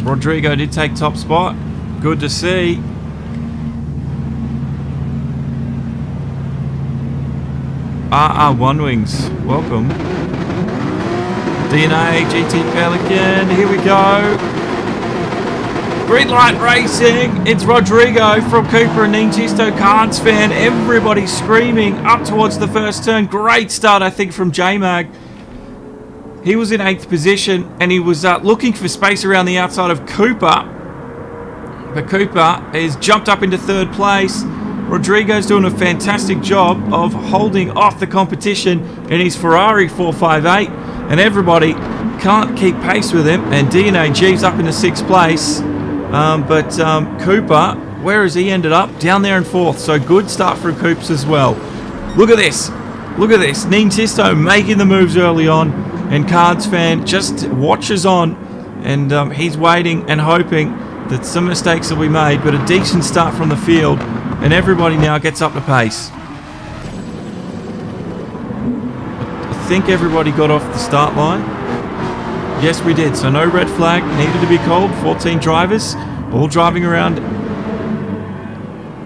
Rodrigo did take top spot. Good to see. One Wings, welcome. DNA, GT Pelican, here we go. Green light racing. It's Rodrigo from Cooper and Nintisto Cards fan. Everybody screaming up towards the first turn. Great start, I think, from J-Mag. He was in 8th position and he was looking for space around the outside of Cooper. But Cooper has jumped up into 3rd place. Rodrigo's doing a fantastic job of holding off the competition in his Ferrari 458. And everybody can't keep pace with him. And DNA G's up into 6th place. But Cooper, where has he ended up? Down there in 4th. So good start for Coops as well. Look at this. Look at this. Nintisto making the moves early on. And Cards fan just watches on. And he's waiting and hoping that some mistakes will be made. But a decent start from the field. And everybody now gets up to pace. I think everybody got off the start line. Yes, we did. So no red flag needed to be called. 14 drivers, all driving around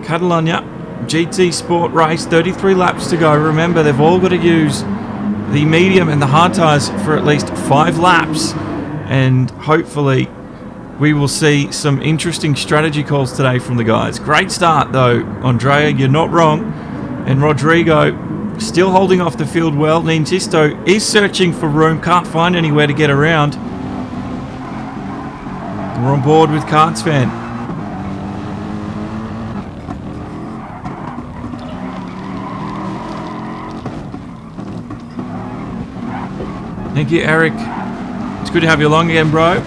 Catalonia. GT Sport race, 33 laps to go. Remember, they've all got to use the medium and the hard tyres for at least 5 laps. And hopefully we will see some interesting strategy calls today from the guys. Great start though, Andrea, you're not wrong. And Rodrigo still holding off the field well. Nintisto is searching for room, can't find anywhere to get around. We're on board with Cards fan. Thank you, Eric. It's good to have you along again, bro.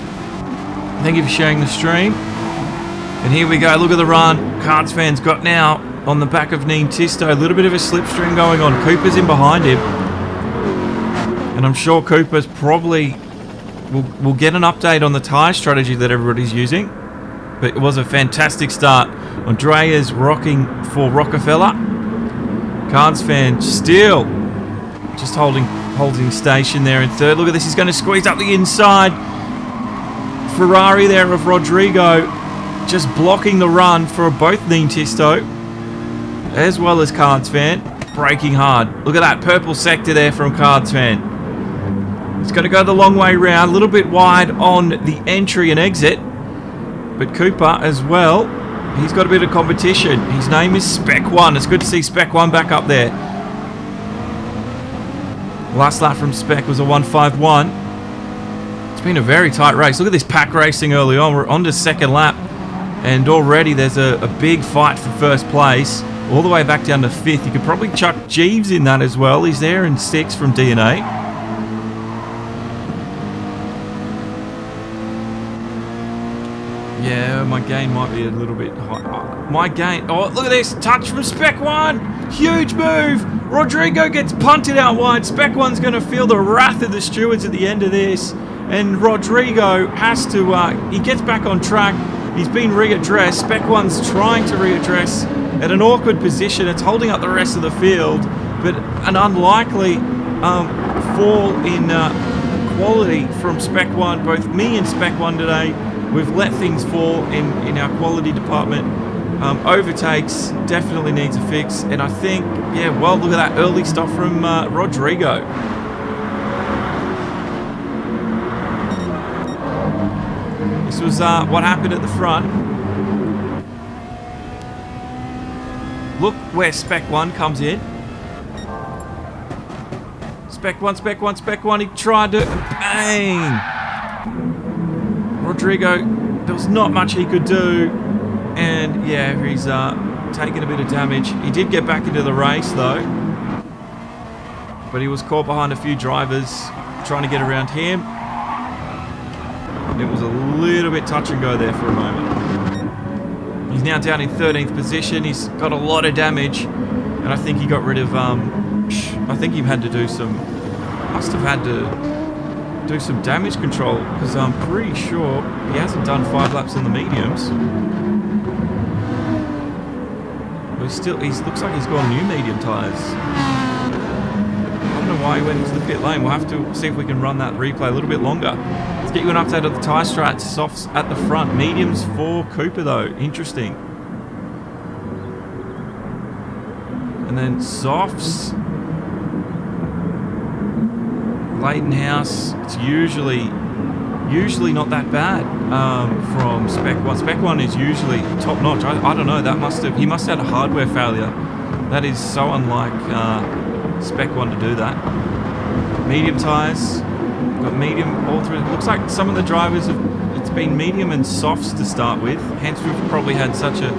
Thank you for sharing the stream. And here we go. Look at the run Cards fan's got now on the back of Nintisto. A little bit of a slipstream going on. Cooper's in behind him. And I'm sure Cooper's probably will get an update on the tyre strategy that everybody's using. But it was a fantastic start. Andrea's rocking for Rockefeller. Cards fan still just holding station there in 3rd. Look at this. He's going to squeeze up the inside. Ferrari there of Rodrigo just blocking the run for both Nintisto as well as Cards fan. Braking hard. Look at that purple sector there from Cards fan. It's going to go the long way round. A little bit wide on the entry and exit. But Cooper as well. He's got a bit of competition. His name is Spec 1. It's good to see Spec 1 back up there. Last lap from Spec was a 151. It's been a very tight race. Look at this pack racing early on. We're on to 2nd lap. And already there's a big fight for 1st place. All the way back down to 5th. You could probably chuck Jeeves in that as well. He's there in 6th from DNA. Yeah, my gain might be a little bit high. My gain. Oh, look at this. Touch from Spec 1. Huge move. Rodrigo gets punted out wide. Spec 1's going to feel the wrath of the stewards at the end of this. And Rodrigo has to, he gets back on track. He's been readdressed. Spec 1's trying to readdress at an awkward position. It's holding up the rest of the field. But an unlikely fall in quality from Spec 1. Both me and Spec 1 today, we've let things fall in our quality department. Overtakes definitely needs a fix. And I think, yeah, well, look at that early stop from Rodrigo. This was what happened at the front. Look where Spec 1 comes in. Spec 1, Spec 1, Spec 1. He tried to... Bang! Rodrigo, there was not much he could do. And, yeah, he's taken a bit of damage. He did get back into the race, though. But he was caught behind a few drivers trying to get around him. It was a little bit touch and go there for a moment. He's now down in 13th position. He's got a lot of damage. And I think he got rid of... I think he had to do some... Must have had to do some damage control. Because I'm pretty sure he hasn't done 5 laps in the mediums. But he looks like he's got new medium tyres. I don't know why he went into the pit lane. We'll have to see if we can run that replay a little bit longer. Let's get you an update of the tyre strats. Softs at the front. Mediums for Cooper, though. Interesting. And then softs. Leighton House. It's usually not that bad from Spec 1. Spec 1 is usually top notch. I don't know. He must have had a hardware failure. That is so unlike Spec 1 to do that. Medium tyres. Got medium all through. It looks like some of the drivers it's been medium and softs to start with. Hence we've probably had such a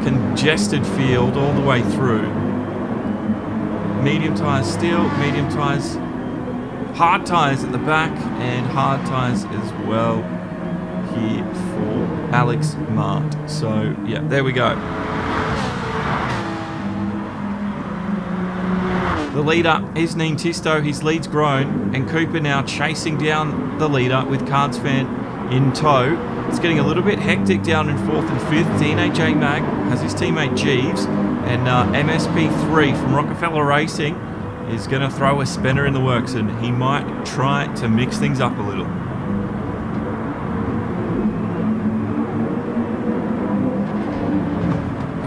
congested field all the way through. Medium tyres still, medium tyres, hard tyres at the back, and hard tyres as well here for Alex Mart. So yeah, there we go. The leader is Neen Tisto. His lead's grown, and Cooper now chasing down the leader with Cards Fan in tow. It's getting a little bit hectic down in 4th and 5th. DNA J Mag has his teammate Jeeves, and MSP3 from Rockefeller Racing is going to throw a spinner in the works, and he might try to mix things up a little.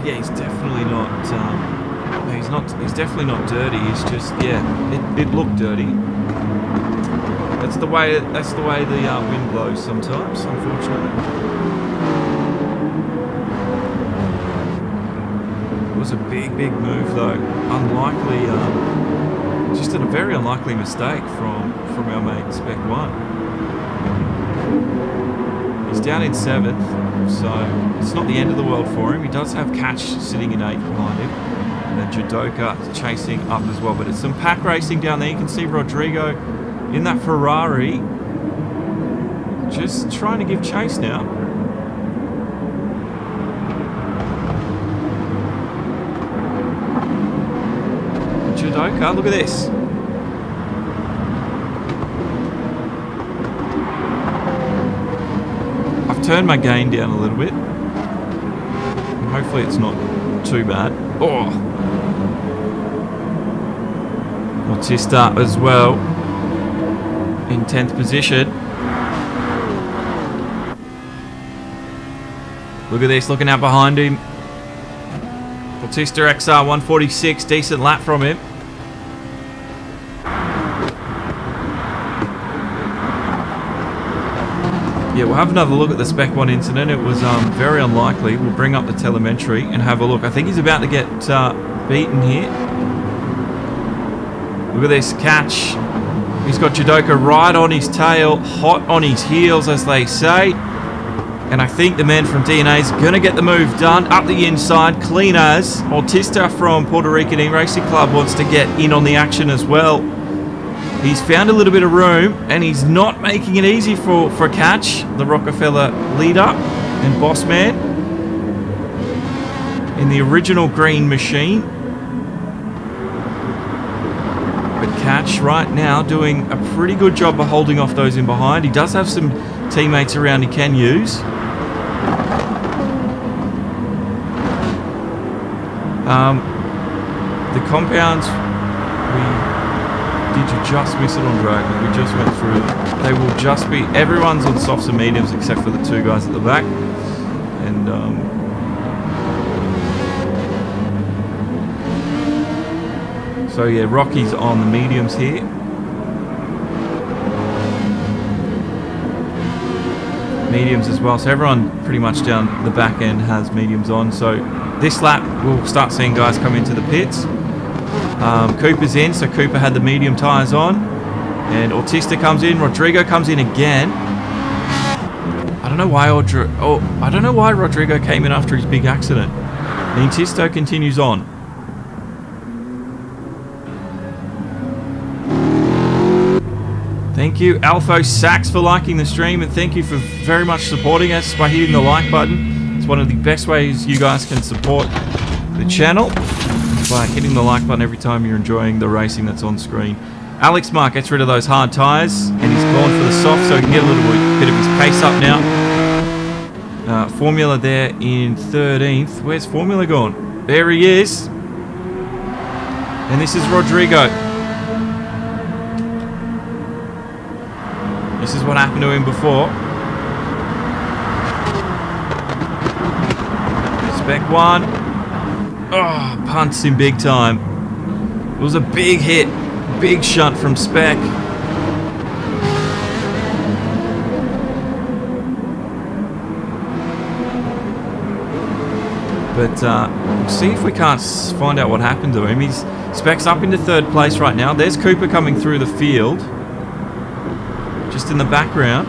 Yeah, he's definitely not. He's definitely not dirty. He's just, yeah, it looked dirty. That's the way the wind blows sometimes, unfortunately. It was a big move though. Unlikely, just a very unlikely mistake from our mate Spec 1. He's down in 7th, so it's not the end of the world for him. He does have Catch sitting in 8th behind him. And then Judoka chasing up as well. But it's some pack racing down there. You can see Rodrigo in that Ferrari just trying to give chase now. Judoka, look at this. I've turned my gain down a little bit. And hopefully it's not too bad. Oh! Bautista as well in 10th position. Look at this, looking out behind him. Bautista XR 146, decent lap from him. Yeah, we'll have another look at the Spec 1 incident. It was very unlikely. We'll bring up the telemetry and have a look. I think he's about to get beaten here. Look at this catch. He's got Judoka right on his tail, hot on his heels, as they say. And I think the man from DNA is going to get the move done. Up the inside, clean as. Bautista from Puerto Rican E-Racing Club wants to get in on the action as well. He's found a little bit of room, and he's not making it easy for Catch, the Rockefeller leader and boss man in the original green machine. But Catch right now doing a pretty good job of holding off those in behind. He does have some teammates around he can use. The compounds, did you just miss it on Dragon? We just went through them. They will just be, everyone's on softs and mediums except for the two guys at the back. And so yeah, Rocky's on the mediums here. Mediums as well. So everyone pretty much down the back end has mediums on. So this lap we'll start seeing guys come into the pits. Cooper's in, so Cooper had the medium tyres on, and Bautista comes in. Rodrigo comes in again. I don't know why Rodrigo came in after his big accident. And Tisto continues on. Thank you, Alpho Sachs, for liking the stream, and thank you for very much supporting us by hitting the like button. It's one of the best ways you guys can support the channel, by hitting the like button every time you're enjoying the racing that's on screen. Alex Mark gets rid of those hard tyres, and he's gone for the soft, so he can get a little bit of his pace up now. Formula there in 13th. Where's Formula gone? There he is. And this is Rodrigo. This is what happened to him before. Spec 1. Oh, punts him big time. It was a big hit. Big shunt from Spec. But see if we can't find out what happened to him. Spec's up into third place right now. There's Cooper coming through the field. Just in the background.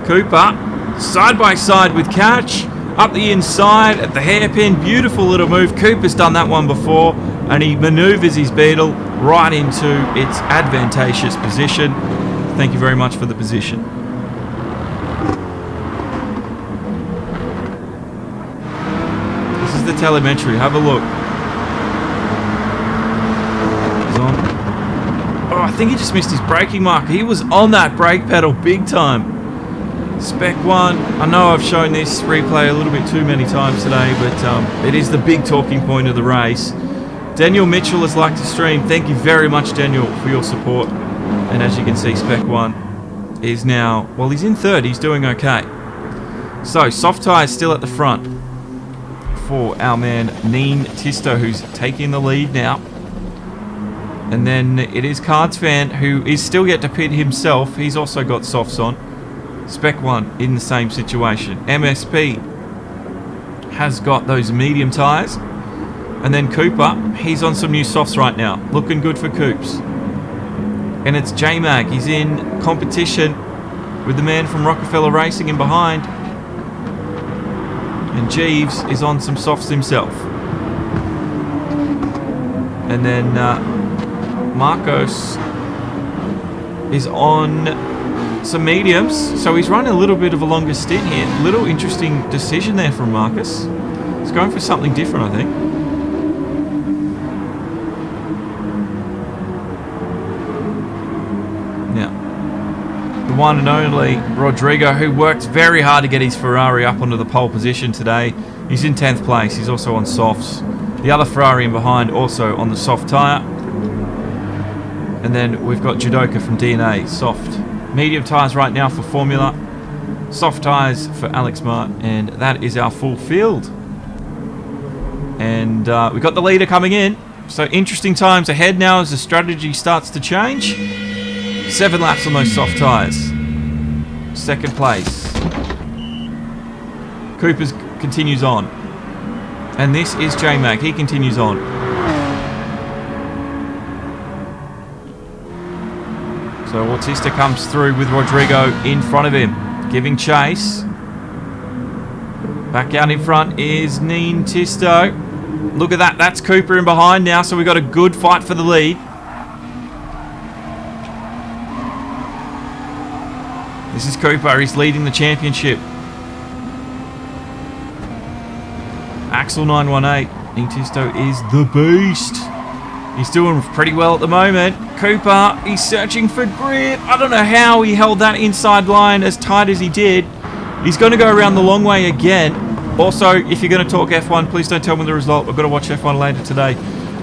Cooper, side by side with Catch. Up the inside at the hairpin. Beautiful little move. Cooper's done that one before. And he manoeuvres his Beetle right into its advantageous position. Thank you very much for the position. This is the telemetry. Have a look. He's on. Oh, I think he just missed his braking marker. He was on that brake pedal big time. Spec 1. I know I've shown this replay a little bit too many times today, but it is the big talking point of the race. Daniel Mitchell has liked the stream. Thank you very much, Daniel, for your support. And as you can see, Spec 1 is now, well, he's in third. He's doing okay. So, soft tyres still at the front for our man, Neen Tisto, who's taking the lead now. And then it is Cards Fan, who is still yet to pit himself. He's also got softs on. Spec 1 in the same situation. MSP has got those medium tyres. And then Cooper, he's on some new softs right now. Looking good for Coops. And it's J-Mag. He's in competition with the man from Rockefeller Racing in behind. And Jeeves is on some softs himself. And then Marcos is on some mediums. So he's running a little bit of a longer stint here. Little interesting decision there from Marcus. He's going for something different, I think. The one and only Rodrigo, who worked very hard to get his Ferrari up onto the pole position today. He's in 10th place. He's also on softs. The other Ferrari in behind also on the soft tyre. And then we've got Judoka from DNA, soft. Medium tyres right now for Formula. Soft tyres for Alex Mart. And that is our full field. And we've got the leader coming in. So interesting times ahead now as the strategy starts to change. 7 laps on those soft tyres. Second place. Coopers continues on. And this is J-Mag. He continues on. So Autista comes through with Rodrigo in front of him, giving chase. Back out in front is Neen Tisto. Look at that. That's Cooper in behind now. So we've got a good fight for the lead. This is Cooper, he's leading the championship. Axel 918, Nitisto is the beast. He's doing pretty well at the moment. Cooper, he's searching for grip. I don't know how he held that inside line as tight as he did. He's going to go around the long way again. Also, if you're going to talk F1, please don't tell me the result. I've got to watch F1 later today.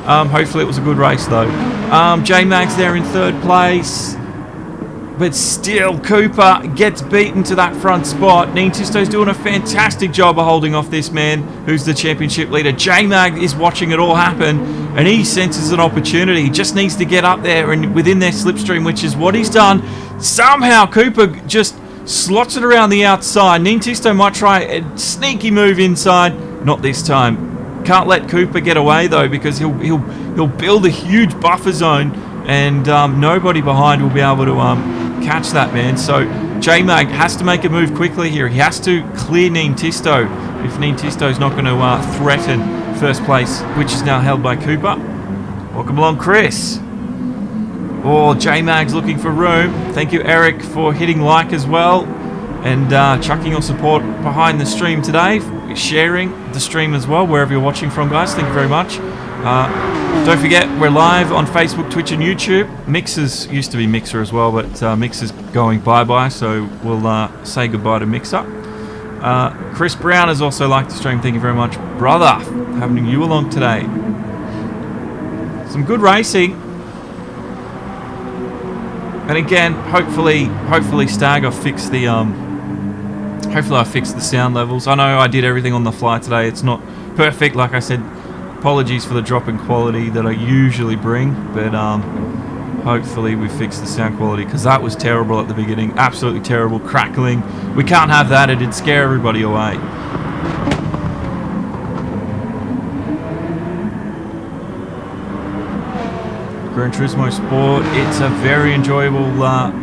Hopefully it was a good race though. J-Mag's there in third place. But still, Cooper gets beaten to that front spot. Neen Tisto's doing a fantastic job of holding off this man who's the championship leader. J-Mag is watching it all happen, and he senses an opportunity. He just needs to get up there and within their slipstream, which is what he's done. Somehow, Cooper just slots it around the outside. Neen Tisto might try a sneaky move inside. Not this time. Can't let Cooper get away, though, because he'll build a huge buffer zone, and nobody behind will be able to catch that, man. So J-Mag has to make a move quickly here. He has to clear Neen Tisto if Neen Tisto's not going to threaten first place, which is now held by Cooper. Welcome along, Chris. Oh, J-Mag's looking for room. Thank you, Eric, for hitting like as well and chucking your support behind the stream today, sharing the stream as well, wherever you're watching from, guys. Thank you very much. Don't forget, we're live on Facebook, Twitch and YouTube. Mixers used to be Mixer as well, but Mixer's going bye-bye, so we'll say goodbye to Mixer. Chris Brown has also liked the stream. Thank you very much, brother, having you along today. Some good racing. And again, hopefully Stag, I fixed the hopefully I fixed the sound levels. I know I did everything on the fly today. It's not perfect, like I said. Apologies for the drop in quality that I usually bring, but hopefully we fixed the sound quality, because that was terrible at the beginning. Absolutely terrible, crackling. We can't have that. It'd scare everybody away. Gran Turismo Sport, it's a very enjoyable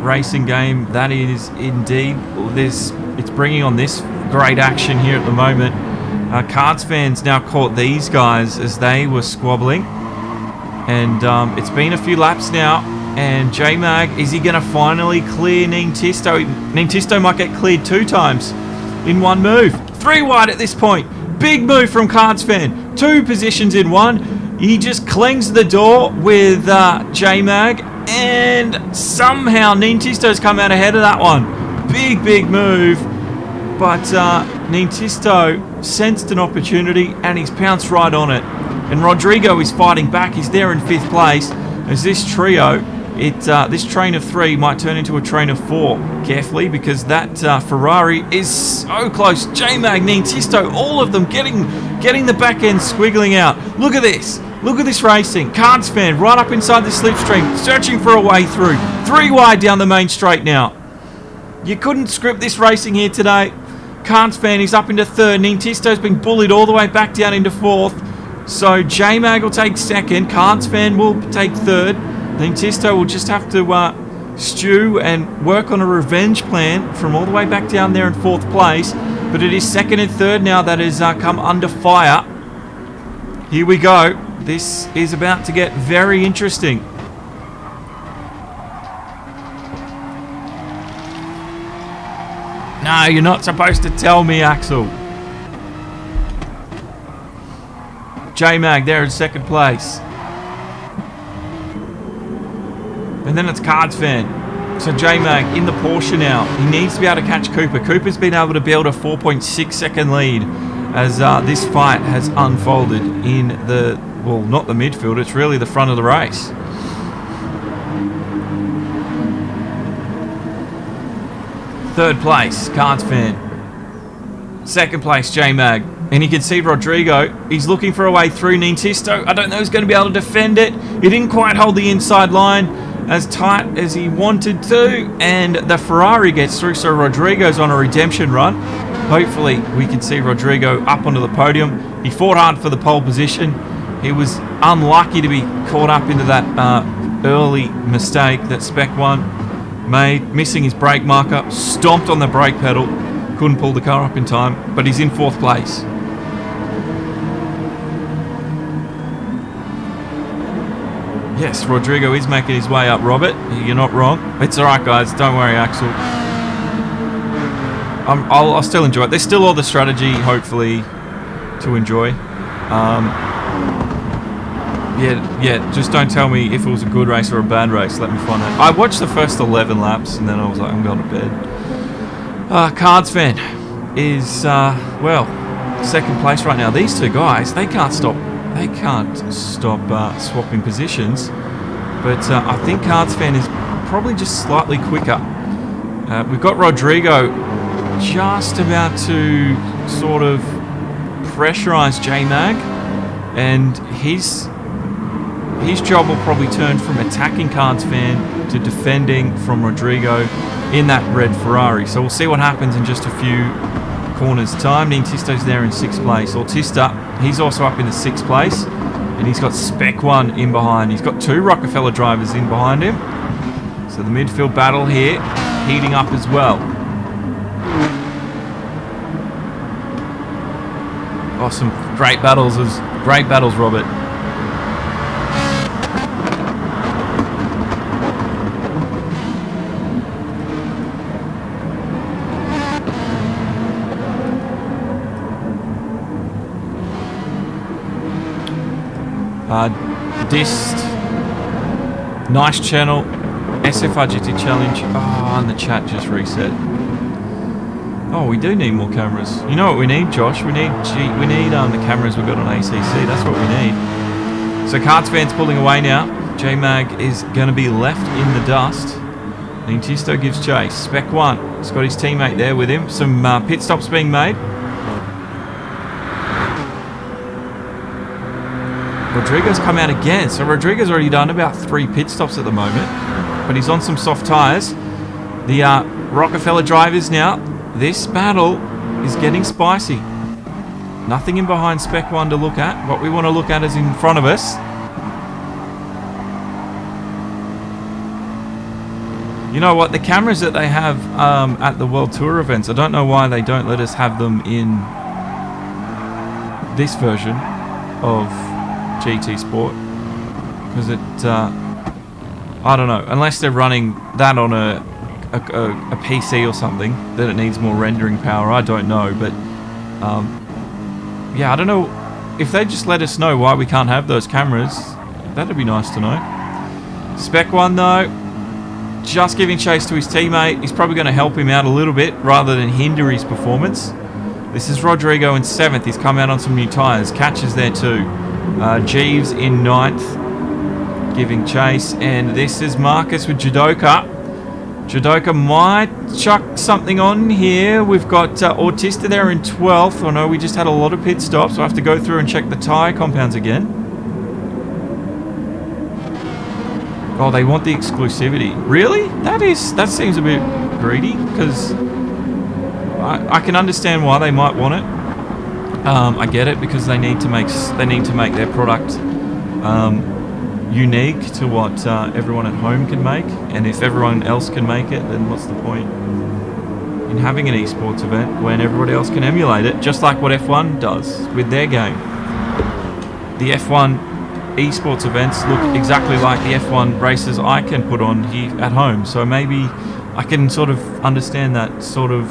racing game. That is indeed. It's bringing on this great action here at the moment. Cards fans now caught these guys as they were squabbling, and it's been a few laps now. And J-Mag, is he going to finally clear Nintisto? Nintisto might get cleared 2 times in one move. 3 wide at this point. Big move from Cards fan. 2 positions in one. He just clings the door with J-Mag, and somehow Nintisto's come out ahead of that one. Big move. But Nintisto sensed an opportunity and he's pounced right on it. And Rodrigo is fighting back. He's there in 5th place. As this trio, this train of 3 might turn into a train of 4. Carefully, because that Ferrari is so close. J-Mag, Nintisto, all of them getting the back end squiggling out. Look at this. Look at this racing. Cards fan right up inside the slipstream, searching for a way through. 3 wide down the main straight now. You couldn't script this racing here today. Cards fan is up into 3rd. Nintisto's been bullied all the way back down into 4th. So J-Mag will take 2nd. Cards fan will take 3rd. Nintisto will just have to stew and work on a revenge plan from all the way back down there in 4th place. But it is 2nd and 3rd now that has come under fire. Here we go. This is about to get very interesting. No, you're not supposed to tell me, Axel. J-Mag there in 2nd place. And then it's Cards fan. So J-Mag in the Porsche now. He needs to be able to catch Cooper. Cooper's been able to build a 4.6 second lead as this fight has unfolded in the, well, not the midfield, it's really the front of the race. Third place, Cards fan. 2nd place, J-Mag. And you can see Rodrigo, he's looking for a way through. Nintisto, I don't know, he's going to be able to defend it. He didn't quite hold the inside line as tight as he wanted to. And the Ferrari gets through, so Rodrigo's on a redemption run. Hopefully, we can see Rodrigo up onto the podium. He fought hard for the pole position. He was unlucky to be caught up into that early mistake that Spec 1 made, missing his brake marker, stomped on the brake pedal, couldn't pull the car up in time, but he's in 4th place. Yes, Rodrigo is making his way up, Robert. You're not wrong. It's alright, guys. Don't worry, Axel. I'll still enjoy it. There's still all the strategy, hopefully, to enjoy. Yeah, just don't tell me if it was a good race or a bad race. Let me find out. I watched the first 11 laps and then I was like, I'm going to bed. Cards fan is, well, 2nd place right now. These 2 guys, they can't stop swapping positions. But I think Cards fan is probably just slightly quicker. We've got Rodrigo just about to sort of pressurize J-Mag, and his job will probably turn from attacking Cards fan to defending from Rodrigo in that red Ferrari. So we'll see what happens in just a few corners time. Nintisto's there in 6th place. Autista, he's also up in the 6th place, and he's got Spec 1 in behind. He's got 2 Rockefeller drivers in behind him. So the midfield battle here heating up as well. Oh, some great battles, Robert. Dist, nice channel, SFR GT challenge. Oh, and the chat just reset. Oh, we do need more cameras. You know what we need, Josh? We need the cameras we've got on ACC. That's what we need. So Cards fan's pulling away now. J-Mag is going to be left in the dust. Nintisto gives chase. Spec 1. He's got his teammate there with him. Some pit stops being made. Rodrigo's come out again. So Rodrigo's already done about 3 pit stops at the moment. But he's on some soft tyres. The Rockefeller drivers now. This battle is getting spicy. Nothing in behind Spec 1 to look at. What we want to look at is in front of us. You know what? The cameras that they have at the World Tour events, I don't know why they don't let us have them in this version of GT Sport. Because I don't know. Unless they're running that on a PC or something, then it needs more rendering power. I don't know. But yeah, I don't know. If they just let us know why we can't have those cameras, that'd be nice to know. Spec 1 though, just giving chase to his teammate. He's probably going to help him out a little bit rather than hinder his performance. This is Rodrigo in 7th. He's come out on some new tyres. Catches there too. Jeeves in 9th, giving chase. And this is Marcus with Judoka. Judoka might chuck something on here. We've got Autista there in 12th. I know we just had a lot of pit stops, so I have to go through and check the tyre compounds again. Oh, they want the exclusivity. Really? That seems a bit greedy, because I can understand why they might want it. I get it, because they need to make their product unique to what everyone at home can make, and if everyone else can make it, then what's the point in having an esports event when everybody else can emulate it, just like what F1 does with their game. The F1 esports events look exactly like the F1 races I can put on here at home, so maybe I can sort of understand that sort of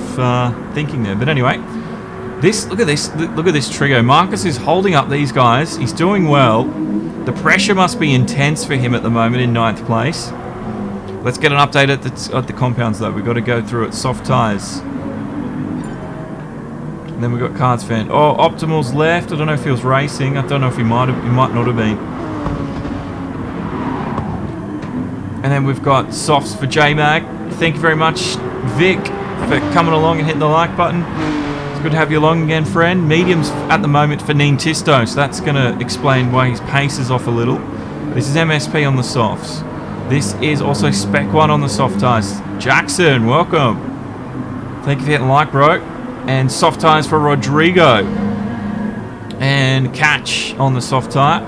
thinking there. But anyway, look at this trio. Marcus is holding up these guys. He's doing well. The pressure must be intense for him at the moment in 9th place. Let's get an update at the compounds though. We've got to go through it. Soft tyres. And then we've got Cards Fan. Oh, Optimal's left. I don't know if he was racing. I don't know if he might not have been. And then we've got softs for J-Mag. Thank you very much, Vic, for coming along and hitting the like button. It's good to have you along again, friend. Mediums at the moment for Nintisto, so that's going to explain why his pace is off a little. This is MSP on the softs. This is also Spec 1 on the soft tyres. Jackson, welcome. Thank you for hitting like, bro. And soft tyres for Rodrigo. And Catch on the soft tyre.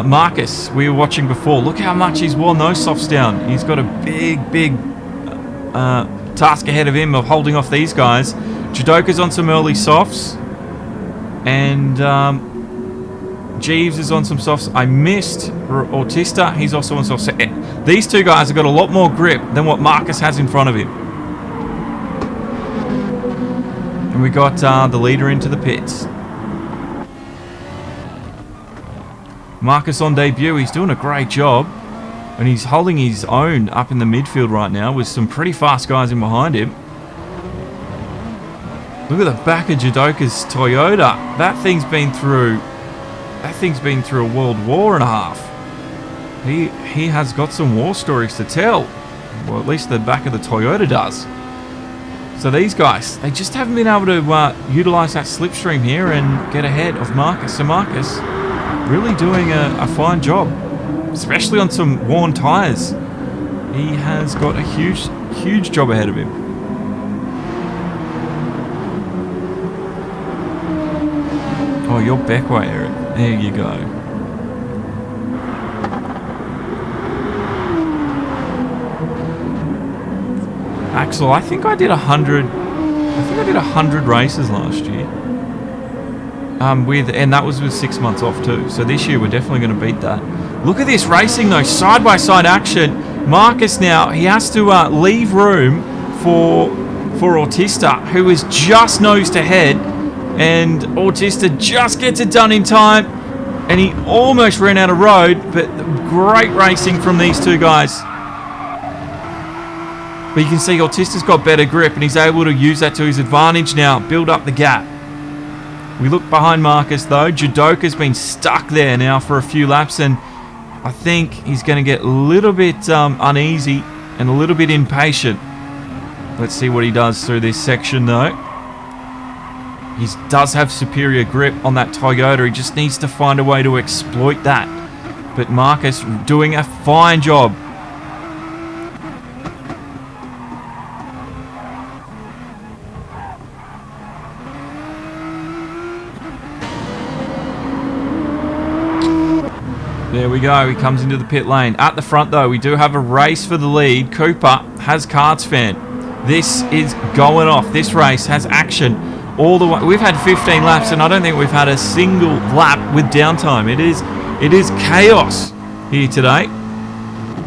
Marcus, we were watching before. Look how much he's worn those softs down. He's got a big task ahead of him of holding off these guys. Judoka's on some early softs. And Jeeves is on some softs. I missed Autista. He's also on softs. So, these two guys have got a lot more grip than what Marcus has in front of him. And we got the leader into the pits. Marcus on debut, he's doing a great job, and he's holding his own up in the midfield right now with some pretty fast guys in behind him. Look at the back of Judoka's Toyota. That thing's been through a world war and a half. He has got some war stories to tell. Well, at least the back of the Toyota does. So these guys, they just haven't been able to utilize that slipstream here and get ahead of Marcus. So Marcus really doing a fine job, especially on some worn tyres. He has got a huge job ahead of him. Oh, you're backway, Eric. There you go. Axel, I think I did 100 races last year. And that was with 6 months off too. So this year we're definitely going to beat that. Look at this racing though, side-by-side action. Marcus now, he has to leave room for Autista, who is just nosed ahead, and Autista just gets it done in time, and he almost ran out of road, but great racing from these two guys. But you can see Autista's got better grip, and he's able to use that to his advantage now, build up the gap. We look behind Marcus though. Judoka's been stuck there now for a few laps, and I think he's going to get a little bit uneasy and a little bit impatient. Let's see what he does through this section though. He does have superior grip on that Toyota. He just needs to find a way to exploit that. But Marcus doing a fine job. There we go. He comes into the pit lane. At the front, though, we do have a race for the lead. Cooper has Karts fan. This is going off. This race has action all the way. We've had 15 laps, and I don't think we've had a single lap with downtime. It is chaos here today.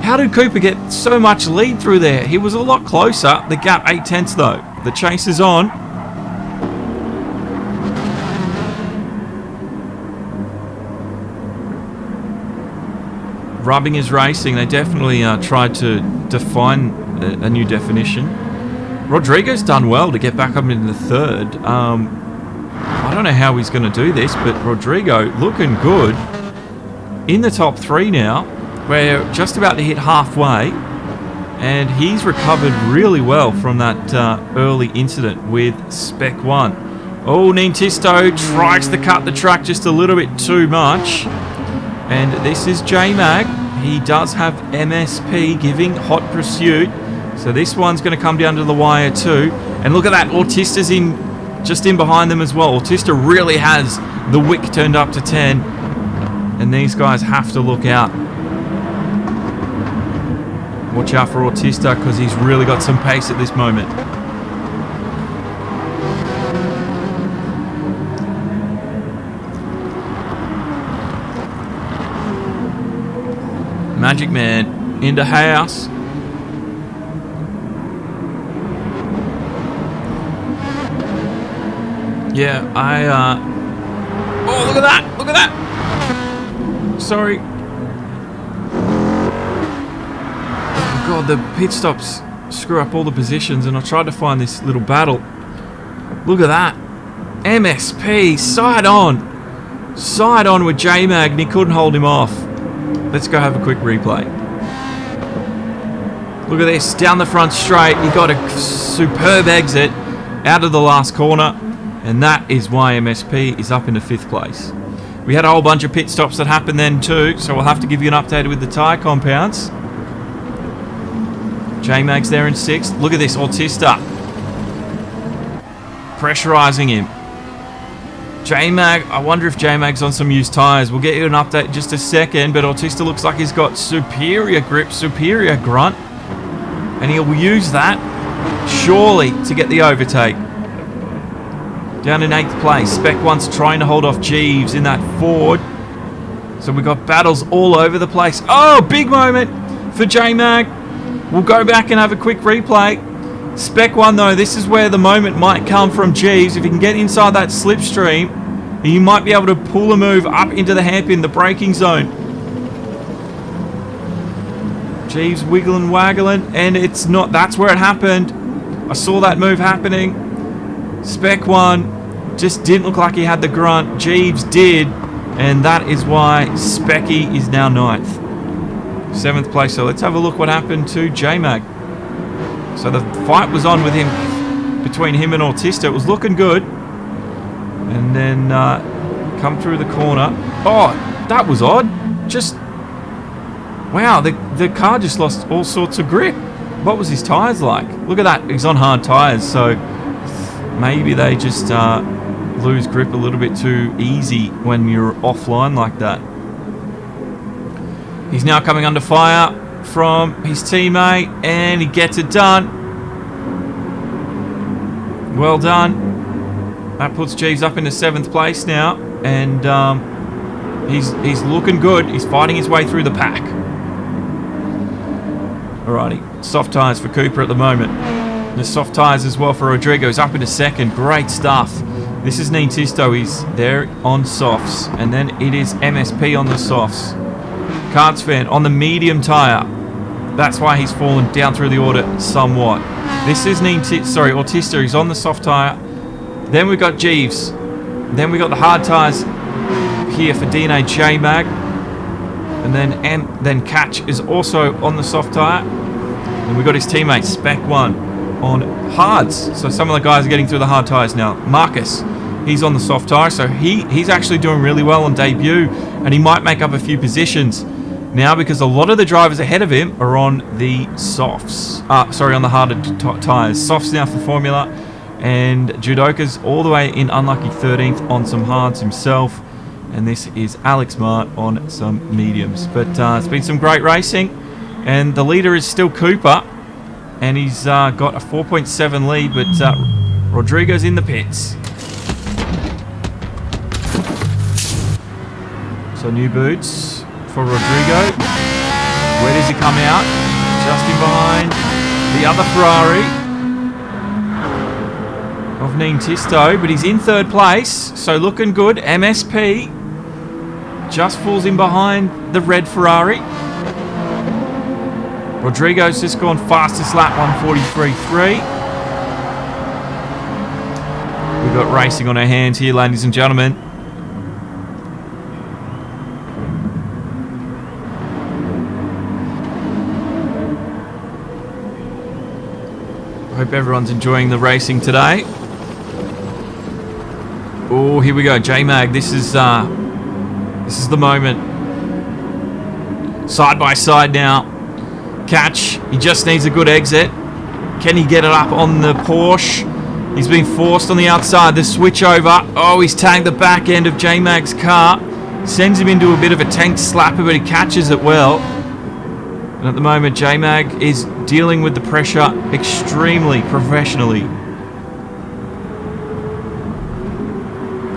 How did Cooper get so much lead through there? He was a lot closer. The gap 8/10, though. The chase is on. Rubbing is racing. They definitely tried to define a new definition. Rodrigo's done well to get back up into the third. I don't know how he's going to do this, but Rodrigo looking good in the top three now. We're just about to hit halfway, and he's recovered really well from that early incident with Spec 1. Oh, Nintisto tries to cut the track just a little bit too much. And this is J-Mag. He does have MSP giving hot pursuit. So this one's going to come down to the wire too. And look at that. Autista's just in behind them as well. Autista really has the wick turned up to 10. And these guys have to look out. Watch out for Autista because he's really got some pace at this moment. Magic Man into house. Yeah, oh, look at that! Look at that! Sorry. Oh God, the pit stops screw up all the positions, and I tried to find this little battle. Look at that. MSP, side on. Side on with J-Mag, and he couldn't hold him off. Let's go have a quick replay. Look at this, down the front straight. He got a superb exit out of the last corner, and that is why MSP is up into 5th place. We had a whole bunch of pit stops that happened then too, so we'll have to give you an update with the tyre compounds. J-Mag's there in 6th. Look at this, Autista. Pressurising him. J-Mag, I wonder if J-Mag's on some used tyres. We'll get you an update in just a second, but Autista looks like he's got superior grip, superior grunt, and he'll use that, surely, to get the overtake. Down in 8th place, Spec 1's trying to hold off Jeeves in that Ford. So we've got battles all over the place. Oh, big moment for J-Mag. We'll go back and have a quick replay. Spec 1 though, this is where the moment might come from Jeeves. If he can get inside that slipstream, he might be able to pull a move up into the hairpin, the braking zone. Jeeves wiggling, waggling, and it's not, that's where it happened. I saw that move happening. Spec 1 just didn't look like he had the grunt. Jeeves did, and that is why Specky is now 9th. 7th place, so let's have a look what happened to J-Mag. So the fight was on with him, between him and Autista. It was looking good. And then come through the corner. Oh, that was odd. Just, wow, the car just lost all sorts of grip. What was his tyres like? Look at that, he's on hard tyres, so maybe they just lose grip a little bit too easy when you're offline like that. He's now coming under fire from his teammate, and he gets it done. Well done. That puts Jeeves up into 7th place now, and he's looking good. He's fighting his way through the pack. Alrighty, soft tyres for Cooper at the moment. And the soft tyres as well for Rodrigo. He's up into 2nd. Great stuff. This is Nintisto. He's there on softs, and then it is MSP on the softs. Karts fan on the medium tyre. That's why he's fallen down through the order somewhat. This is Autista. He's on the soft tyre. Then we've got Jeeves. Then we've got the hard tyres here for DNA J-Mag. And then Catch is also on the soft tyre. And we've got his teammate, Spec 1, on hards. So some of the guys are getting through the hard tyres now. Marcus, he's on the soft tyre, so he's actually doing really well on debut, and he might make up a few positions now because a lot of the drivers ahead of him are on the softs. On the harder tyres. Softs now for Formula, and Judoka's all the way in unlucky 13th on some hards himself. And this is Alex Mart on some mediums. But it's been some great racing, and the leader is still Cooper, and he's got a 4.7 lead, but Rodrigo's in the pits. So new boots for Rodrigo. Where does he come out? Just in behind the other Ferrari of Neen Tisto, but he's in third place, so looking good. MSP just falls in behind the red Ferrari. Rodrigo's just gone fastest lap, 1:43.3. We've got racing on our hands here, ladies and gentlemen. Hope everyone's enjoying the racing today. Oh, here we go, J-Mag. This is the moment. Side by side now. Catch. He just needs a good exit. Can he get it up on the Porsche? He's been forced on the outside. The switch over. Oh, he's tagged the back end of J-Mag's car. Sends him into a bit of a tank slapper, but he catches it well. And at the moment, J-Mag is dealing with the pressure extremely professionally.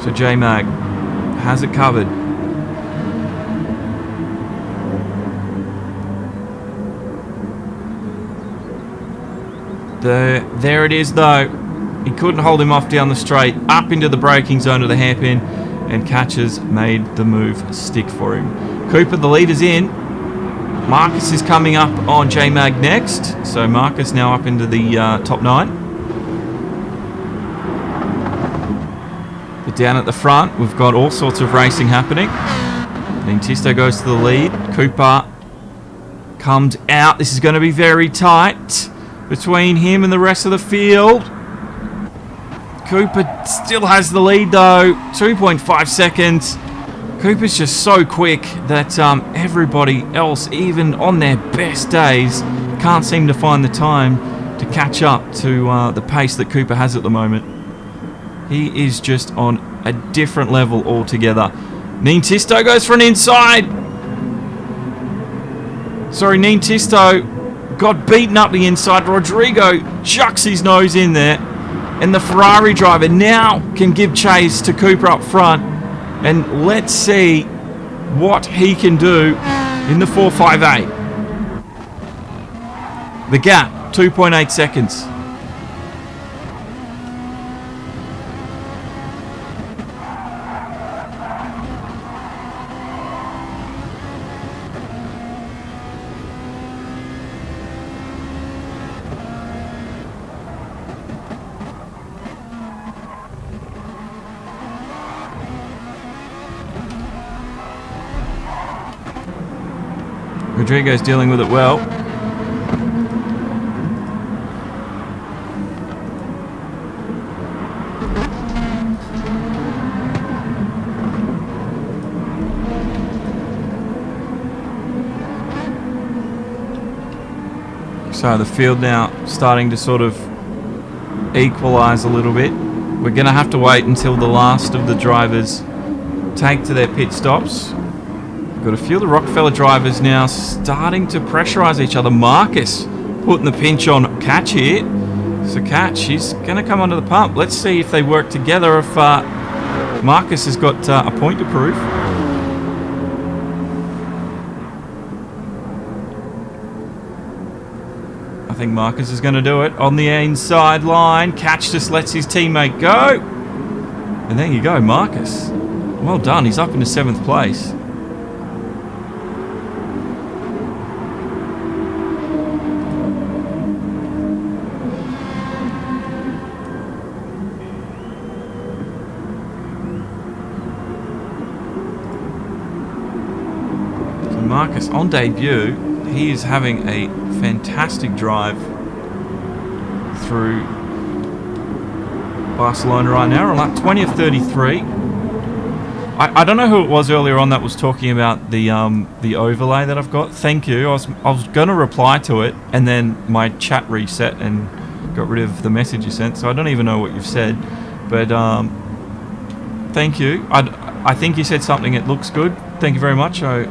So J-Mag has it covered. There it is though. He couldn't hold him off down the straight, up into the braking zone of the hairpin, and Catches made the move stick for him. Cooper, the leader's in. Marcus is coming up on J-Mag next. So Marcus now up into the top 9. But down at the front, we've got all sorts of racing happening. Then Tisto goes to the lead. Cooper comes out. This is going to be very tight between him and the rest of the field. Cooper still has the lead though, 2.5 seconds. Cooper's just so quick that everybody else, even on their best days, can't seem to find the time to catch up to the pace that Cooper has at the moment. He is just on a different level altogether. Neen Tisto goes for an inside. Sorry, Neen Tisto got beaten up the inside. Rodrigo chucks his nose in there. And the Ferrari driver now can give chase to Cooper up front. And let's see what he can do in the 458. The gap, 2.8 seconds. Rodrigo's dealing with it well. So the field now starting to sort of equalise a little bit. We're going to have to wait until the last of the drivers take to their pit stops. Got a few of the Rockefeller drivers now starting to pressurise each other. Marcus putting the pinch on Catch here. So Catch, he's going to come onto the pump. Let's see if they work together, if Marcus has got a point to prove. I think Marcus is going to do it on the inside line. Catch just lets his teammate go. And there you go, Marcus. Well done, he's up into 7th place. Marcus on debut, he is having a fantastic drive through Barcelona right now. We're on lap 20 of 33. I don't know who it was earlier on that was talking about the overlay that I've got. Thank you. I was going to reply to it, and then my chat reset and got rid of the message you sent, so I don't even know what you've said. But thank you. I think you said something. It looks good. Thank you very much. I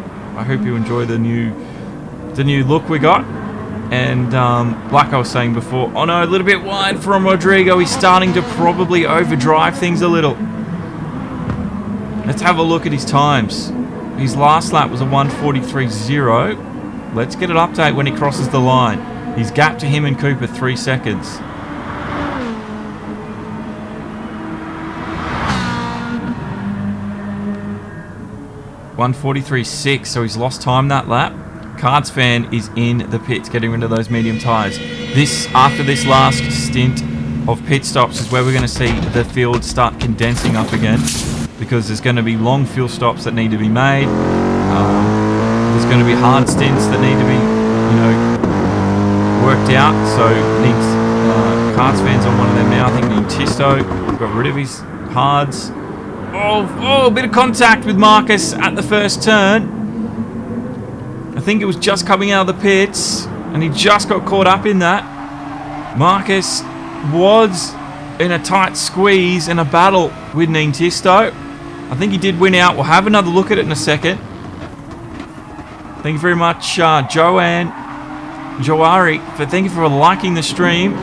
hope you enjoy the new look we got. And like I was saying before, oh no, a little bit wide from Rodrigo. He's starting to probably overdrive things a little. Let's have a look at his times. His last lap was a 1:43.0. Let's get an update when he crosses the line. His gap to him and Cooper, 3 seconds. (1:43.6), so he's lost time that lap. Cards fan is in the pits, getting rid of those medium tyres. After this last stint of pit stops is where we're going to see the field start condensing up again, because there's going to be long fuel stops that need to be made. There's going to be hard stints that need to be, worked out. So needs Cards fans on one of them now. I think Tisto got rid of his hards. Oh, a bit of contact with Marcus at the first turn. I think it was just coming out of the pits, and he just got caught up in that. Marcus was in a tight squeeze and a battle with Tisto. I think he did win out. We'll have another look at it in a second. Thank you very much, Joanne Joari, thank you for liking the stream,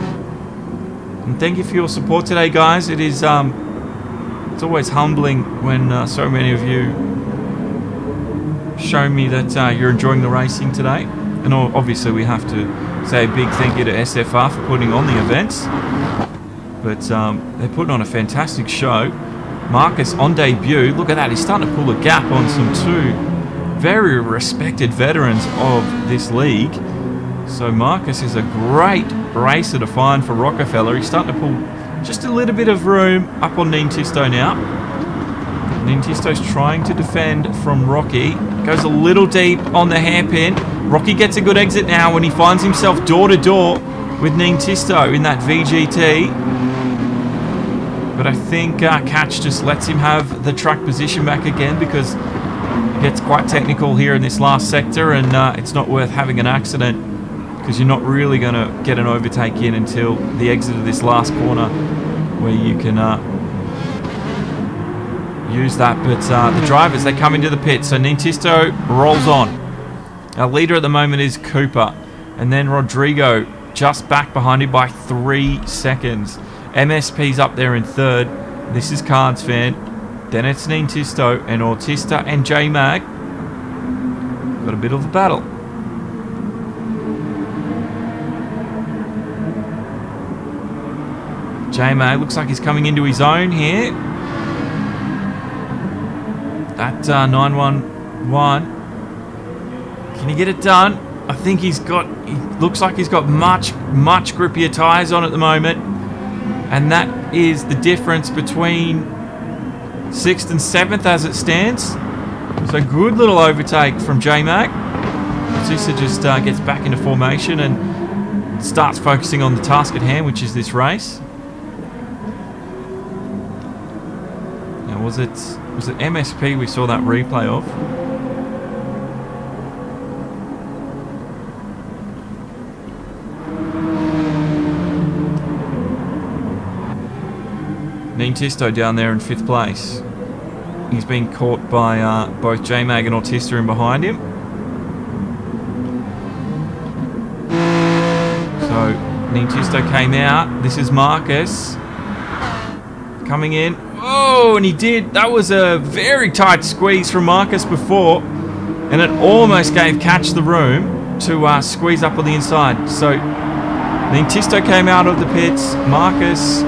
and thank you for your support today, guys. It is it's always humbling when so many of you show me that you're enjoying the racing today. And obviously we have to say a big thank you to SFR for putting on the events. But they're putting on a fantastic show. Marcus on debut, look at that, he's starting to pull a gap on some two very respected veterans of this league. So Marcus is a great racer to find for Rockefeller. He's starting to pull just a little bit of room up on Tisto now. Tisto's trying to defend from Rocky. Goes a little deep on the hairpin. Rocky gets a good exit now when he finds himself door to door with Tisto in that VGT. But I think Catch just lets him have the track position back again, because it gets quite technical here in this last sector, and it's not worth having an accident, because you're not really going to get an overtake in until the exit of this last corner, where you can use that. But the drivers, they come into the pit, so Tisto rolls on. Our leader at the moment is Cooper, and then Rodrigo just back behind him by 3 seconds. MSP's up there in third. This is Cards fan. Then it's Tisto and Autista and J-Mag. Got a bit of a battle. J-Mag looks like he's coming into his own here. At 911. Can he get it done? I think he looks like he's got much grippier tyres on at the moment. And that is the difference between 6th and 7th as it stands. So good little overtake from J-Mag. Sisa just gets back into formation and starts focusing on the task at hand, which is this race. Now was it MSP we saw that replay of? Tisto down there in 5th place. He's been caught by both J-Mag and Autista in behind him. So Tisto came out. This is Marcus coming in. Oh, and he did. That was a very tight squeeze from Marcus before, and it almost gave Catch the room to squeeze up on the inside. So Tisto came out of the pits. Marcus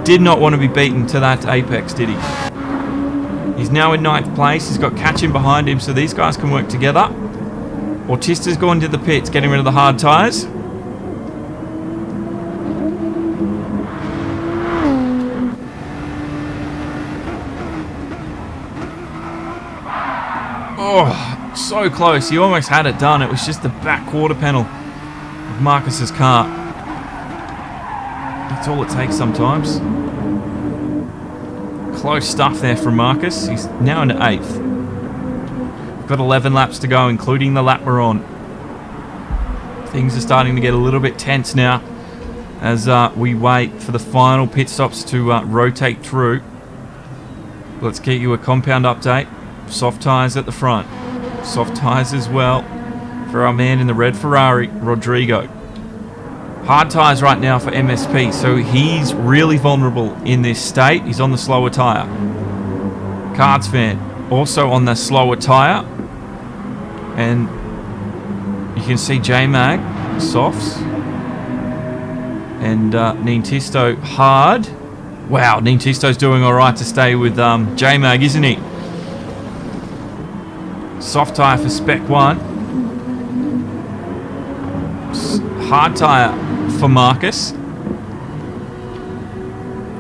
did not want to be beaten to that apex, did he? He's now in 9th place. He's got Catch in behind him, so these guys can work together. Autista's gone to the pits, getting rid of the hard tyres. Oh, So close. He almost had it done. It was just the back quarter panel of Marcus's car. That's all it takes sometimes. Close stuff there from Marcus. He's now into 8th. We've got 11 laps to go, including the lap we're on. Things are starting to get a little bit tense now as we wait for the final pit stops to rotate through. Let's get you a compound update. Soft tyres at the front. Soft tyres as well for our man in the red Ferrari, Rodrigo. Hard tyres right now for MSP, so he's really vulnerable in this state. He's on the slower tyre. Cards fan also on the slower tyre. And you can see J-Mag, softs. And Nintisto hard. Wow, Nintisto's doing alright to stay with J-Mag, isn't he? Soft tyre for Spec 1. Hard tyre for Marcus.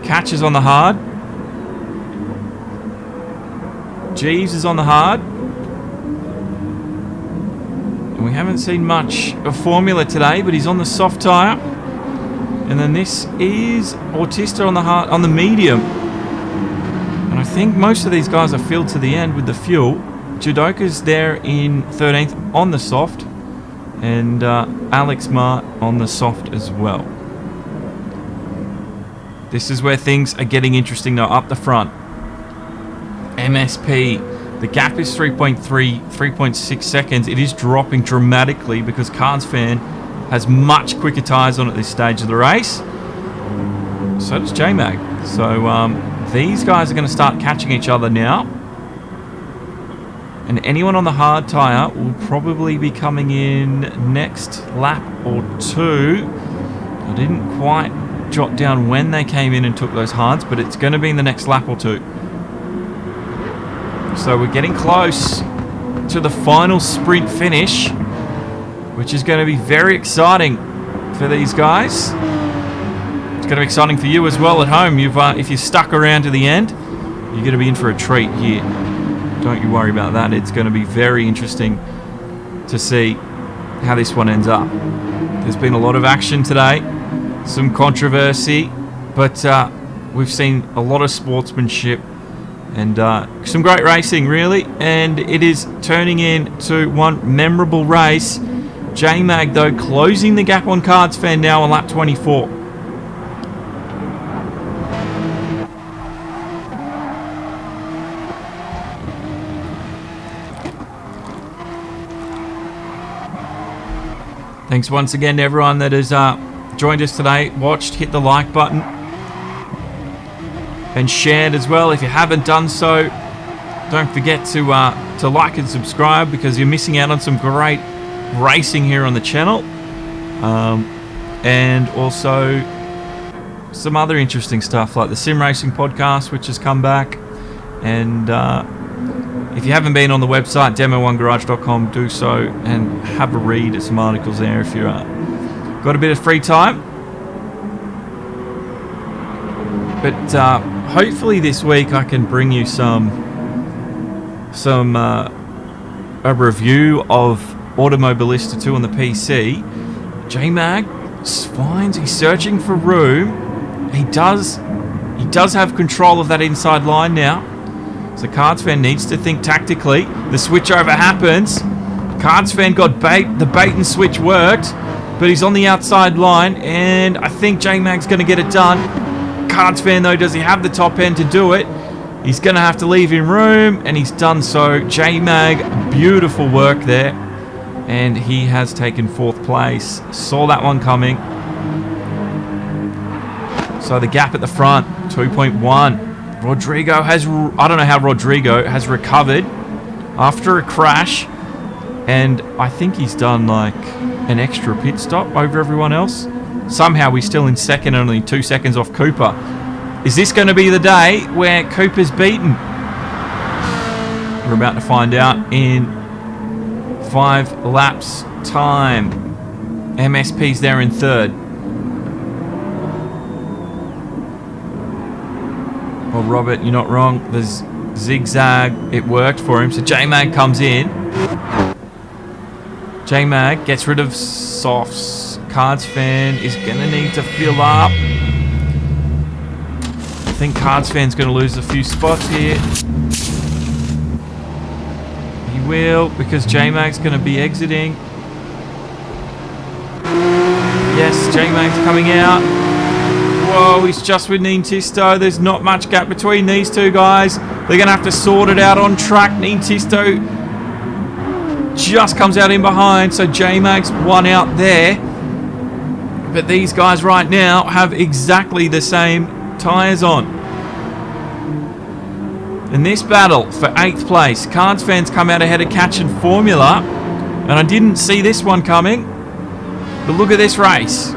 Catches on the hard. Jeeves is on the hard. And we haven't seen much of Formula today, but he's on the soft tyre. And then this is Autista on the hard, on the medium. And I think most of these guys are filled to the end with the fuel. Judoka's there in 13th on the soft. And Alex Mart on the soft as well. This is where things are getting interesting now, up the front. MSP, the gap is 3.6 seconds. It is dropping dramatically because Cards Fan has much quicker tyres on at this stage of the race. So does J-Mag. So these guys are going to start catching each other now. And anyone on the hard tyre will probably be coming in next lap or two. I didn't quite jot down when they came in and took those hards, but it's going to be in the next lap or two. So we're getting close to the final sprint finish, which is going to be very exciting for these guys. It's going to be exciting for you as well at home. If you're stuck around to the end, you're going to be in for a treat here. Don't you worry about that. It's going to be very interesting to see how this one ends up. There's been a lot of action today, some controversy, but we've seen a lot of sportsmanship and some great racing, really. And it is turning into one memorable race. J-Mag, though, closing the gap on Cards Fan now on lap 24. Thanks once again to everyone that has joined us today, watched, hit the like button, and shared as well. If you haven't done so, don't forget to like and subscribe because you're missing out on some great racing here on the channel, and also some other interesting stuff like the Sim Racing podcast, which has come back. And if you haven't been on the website demo1garage.com, do so and have a read at some articles there if you're got a bit of free time. But hopefully this week I can bring you a review of Automobilista 2 on the PC. J-Mag finds he's searching for room. He does have control of that inside line now. So Cards Fan needs to think tactically. The switch over happens. Cards Fan got bait. The bait and switch worked, but he's on the outside line, and I think J-Mag's going to get it done. Cards Fan, though, does he have the top end to do it? He's going to have to leave him room, and he's done so. J-Mag, beautiful work there, and he has taken 4th place. Saw that one coming. So the gap at the front, 2.1. Rodrigo has, I don't know how Rodrigo has recovered after a crash, and I think he's done like an extra pit stop over everyone else. Somehow he's still in second, only 2 seconds off Cooper. Is this going to be the day where Cooper's beaten? We're about to find out in 5 laps time. MSP's there in 3rd. Well, Robert, you're not wrong. There's zigzag. It worked for him. So J-Mag comes in. J-Mag gets rid of softs. Cards fan is going to need to fill up. I think Cards fan's going to lose a few spots here. He will, because J-Mag's going to be exiting. Yes, J-Mag's coming out. Whoa, he's just with Nintisto. There's not much gap between these two guys. They're going to have to sort it out on track. Nintisto just comes out in behind, so J-Mag's one out there. But these guys right now have exactly the same tyres on. In this battle for 8th place, Cards fans come out ahead of Catch and Formula. And I didn't see this one coming. But look at this race.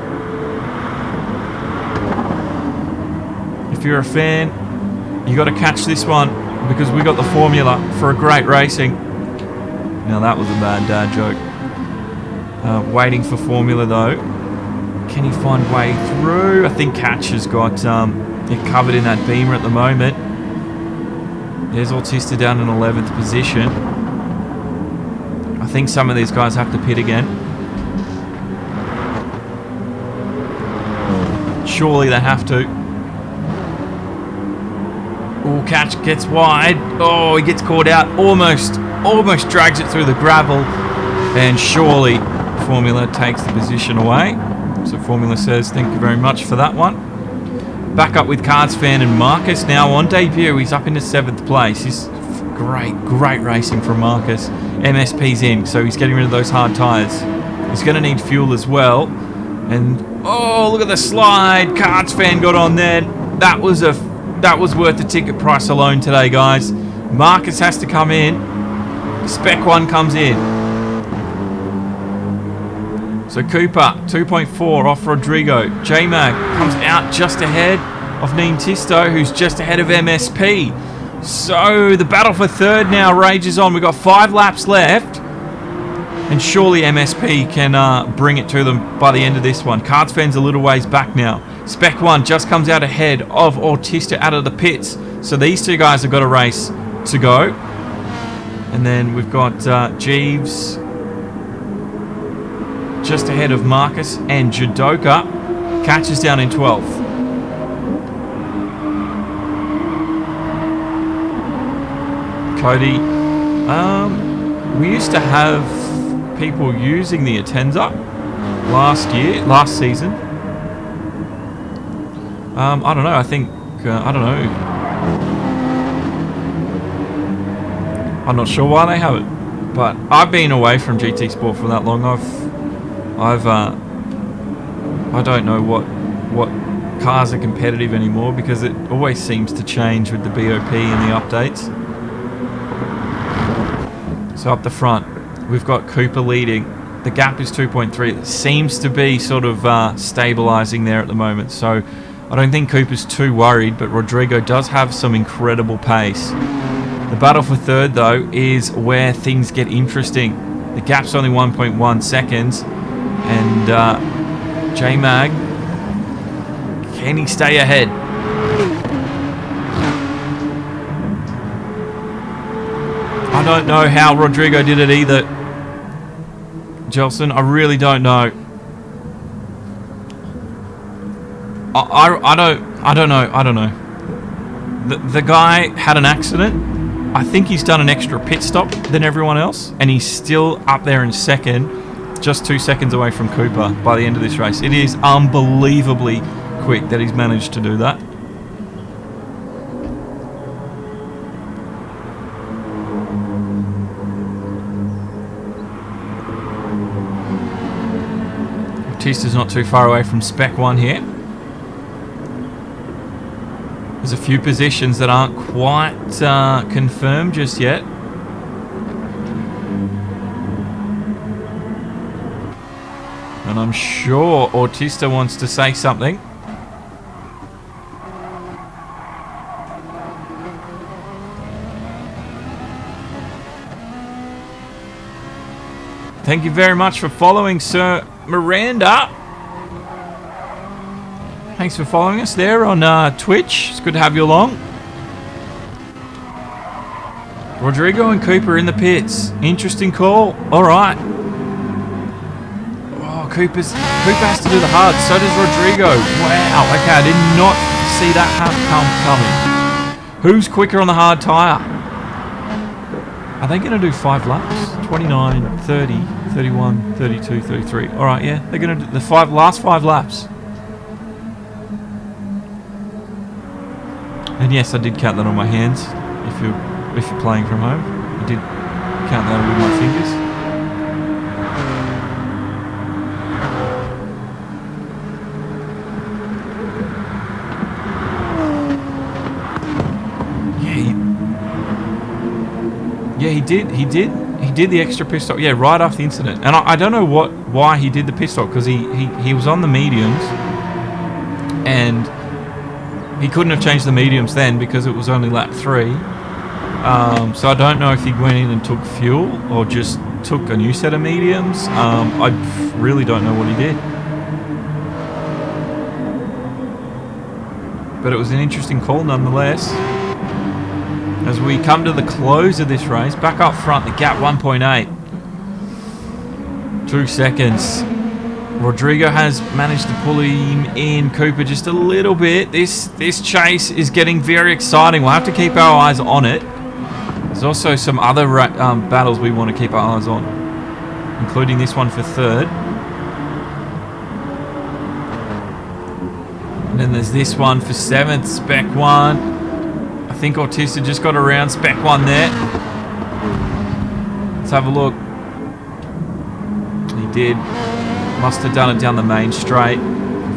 If you're a fan, you got to catch this one because we got the formula for a great racing. Now that was a bad dad joke. Waiting for formula though. Can he find way through? I think Catch has got it covered in that Beamer at the moment. There's Autista down in 11th position. I think some of these guys have to pit again. Surely they have to. Oh, Catch gets wide. Oh, he gets caught out. Almost drags it through the gravel. And surely Formula takes the position away. So Formula says thank you very much for that one. Back up with Cards fan and Marcus now on debut. He's up into 7th place. He's great racing from Marcus. MSP's in, so he's getting rid of those hard tyres. He's going to need fuel as well. And oh, look at the slide. Cards fan got on there. That was worth the ticket price alone today, guys. Marcus has to come in. Spec 1 comes in. So Cooper, 2.4 off Rodrigo. J-Mag comes out just ahead of Nintisto, who's just ahead of MSP. So the battle for 3rd now rages on. We've got 5 laps left. And surely MSP can bring it to them by the end of this one. Cards fan's a little ways back now. Spec 1 just comes out ahead of Autista out of the pits. So these two guys have got a race to go. And then we've got Jeeves just ahead of Marcus and Judoka. Catches down in 12th. Cody. We used to have people using the Atenza last season. I don't know. I think I don't know. I'm not sure why they have it, but I've been away from GT Sport for that long. I don't know what cars are competitive anymore because it always seems to change with the BOP and the updates. So up the front, we've got Cooper leading. The gap is 2.3. It seems to be sort of stabilising there at the moment. So I don't think Cooper's too worried, but Rodrigo does have some incredible pace. The battle for 3rd, though, is where things get interesting. The gap's only 1.1 seconds. And J-Mag, can he stay ahead? I don't know how Rodrigo did it either, Jelson. I really don't know. I don't know. The guy had an accident. I think he's done an extra pit stop than everyone else, and he's still up there in 2nd, just 2 seconds away from Cooper by the end of this race. It is unbelievably quick that he's managed to do that. Batista's not too far away from Spec 1 here. There's a few positions that aren't quite confirmed just yet. And I'm sure Autista wants to say something. Thank you very much for following, Sir Miranda. Thanks for following us there on Twitch. It's good to have you along. Rodrigo and Cooper in the pits. Interesting call. All right. Oh, Cooper has to do the hard. So does Rodrigo. Wow. Okay, I did not see that coming. Who's quicker on the hard tyre? Are they going to do 5 laps? 29, 30, 31, 32, 33. All right, yeah. They're going to do the last 5 laps. And yes, I did count that on my hands. If you're playing from home, I did count that with my fingers. Yeah, he did the extra pit stop. Yeah, right after the incident. And I don't know why he did the pit stop, because he was on the mediums, and he couldn't have changed the mediums then because it was only lap 3. So I don't know if he went in and took fuel or just took a new set of mediums. I really don't know what he did. But it was an interesting call nonetheless. As we come to the close of this race, back up front, the gap 1.8. 2 seconds. Rodrigo has managed to pull him in. Cooper just a little bit. This chase is getting very exciting. We'll have to keep our eyes on it. There's also some other battles we want to keep our eyes on, including this one for 3rd. And then there's this one for 7th, Spec 1. I think Autista just got around Spec 1 there. Let's have a look. He did. Must have done it down the main straight.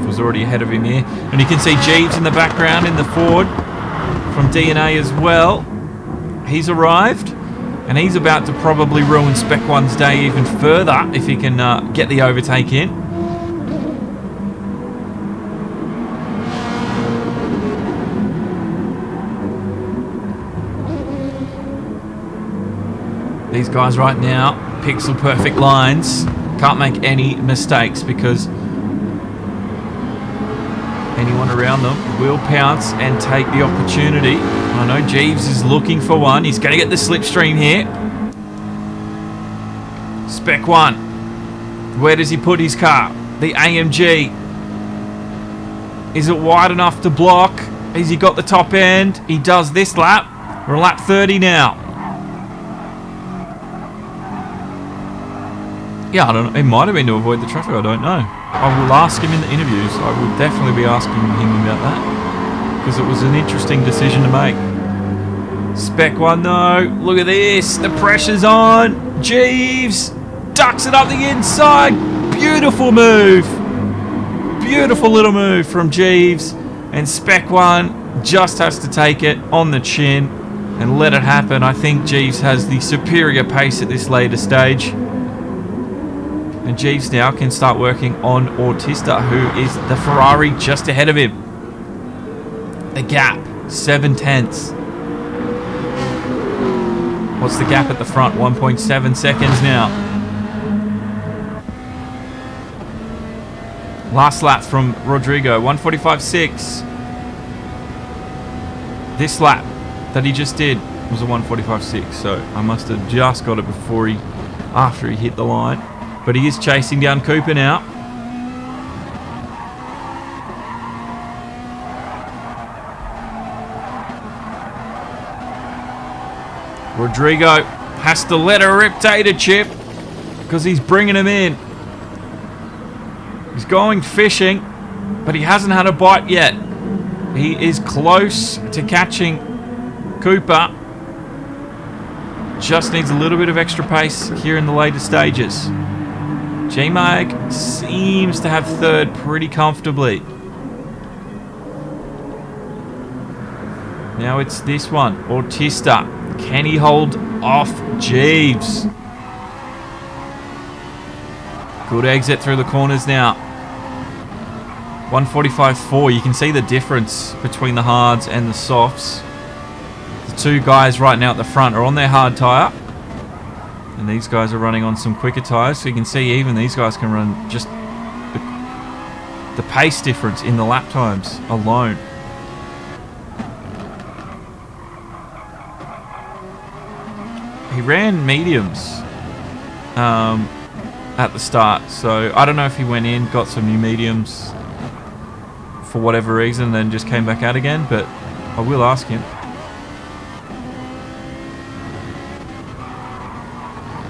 Was already ahead of him here. And you can see Jeeves in the background in the Ford from DNA as well. He's arrived, and he's about to probably ruin Spec 1's day even further if he can get the overtake in. These guys right now, pixel perfect lines. Can't make any mistakes because anyone around them will pounce and take the opportunity. I know Jeeves is looking for one. He's going to get the slipstream here. Spec 1. Where does he put his car? The AMG. Is it wide enough to block? Has he got the top end? He does this lap. We're on lap 30 now. Yeah, I don't know. It might have been to avoid the traffic. I don't know. I will ask him in the interviews. I would definitely be asking him about that, because it was an interesting decision to make. Spec 1 though. Look at this. The pressure's on. Jeeves ducks it up the inside. Beautiful move. Beautiful little move from Jeeves. And Spec 1 just has to take it on the chin and let it happen. I think Jeeves has the superior pace at this later stage. And Jeeves now can start working on Autista, who is the Ferrari just ahead of him. The gap, 7/10. What's the gap at the front? 1.7 seconds now. Last lap from Rodrigo, 1:45.6. This lap that he just did was a 1:45.6, so I must have just got it after he hit the line. But he is chasing down Cooper now. Rodrigo has to let a rip tater chip because he's bringing him in. He's going fishing, but he hasn't had a bite yet. He is close to catching Cooper. Just needs a little bit of extra pace here in the later stages. G-Mag seems to have 3rd pretty comfortably. Now it's this one, Autista. Can he hold off Jeeves? Good exit through the corners now. 1:45.4. You can see the difference between the hards and the softs. The 2 guys right now at the front are on their hard tyre. And these guys are running on some quicker tyres, so you can see even these guys can run just the pace difference in the lap times alone. he ran mediums at the start. So I don't know if he went in, got some new mediums for whatever reason, and then just came back out again. But I will ask him.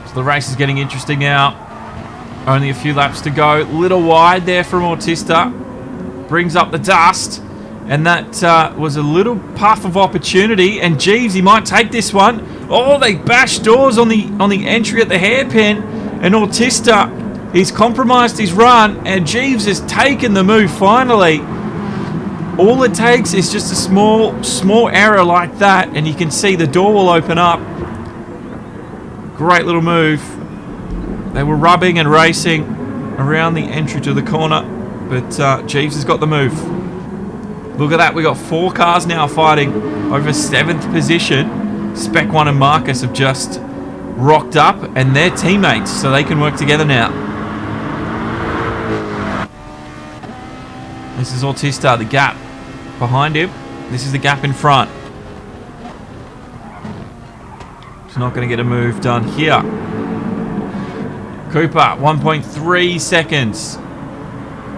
So the race is getting interesting now. Only a few laps to go. Little wide there from Autista. Brings up the dust. And that was a little puff of opportunity. And Jeeves, he might take this one. Oh, they bashed doors on the entry at the hairpin. And Autista, he's compromised his run. And Jeeves has taken the move finally. All it takes is just a small error like that. And you can see the door will open up. Great little move. They were rubbing and racing around the entry to the corner, but Jeeves has got the move. Look at that, we got 4 cars now fighting over 7th position. Spec 1 and Marcus have just rocked up, and they're teammates, so they can work together now. This is Autista, the gap behind him. This is the gap in front. He's not going to get a move done here. Cooper, 1.3 seconds.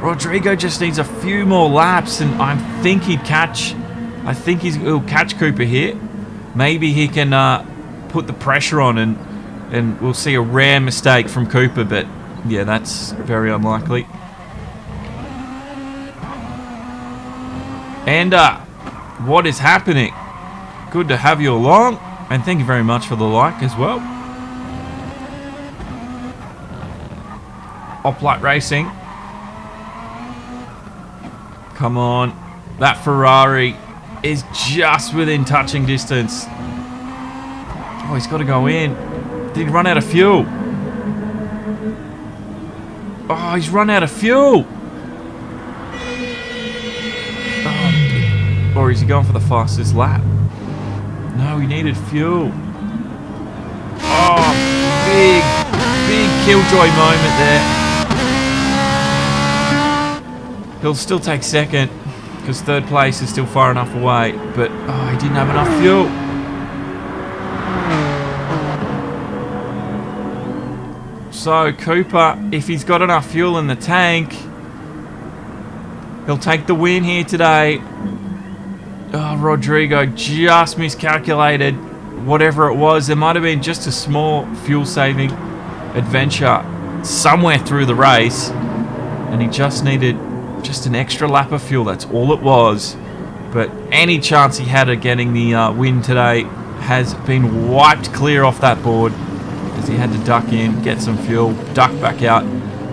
Rodrigo just needs a few more laps, and I think he'll catch Cooper here. Maybe he can put the pressure on, and we'll see a rare mistake from Cooper, but yeah, that's very unlikely. And what is happening? Good to have you along, and thank you very much for the like as well. Oplite Racing. Come on. That Ferrari is just within touching distance. Oh, he's got to go in. Did he run out of fuel? Oh, he's run out of fuel. Oh, or is he going for the fastest lap? No, he needed fuel. Oh, big killjoy moment there. He'll still take second because 3rd place is still far enough away, but oh, he didn't have enough fuel. So Cooper, if he's got enough fuel in the tank, he'll take the win here today. Oh, Rodrigo just miscalculated whatever it was. There might have been just a small fuel saving adventure somewhere through the race, and he just needed just an extra lap of fuel. That's all it was. But any chance he had of getting the win today has been wiped clear off that board, as he had to duck in, get some fuel, duck back out.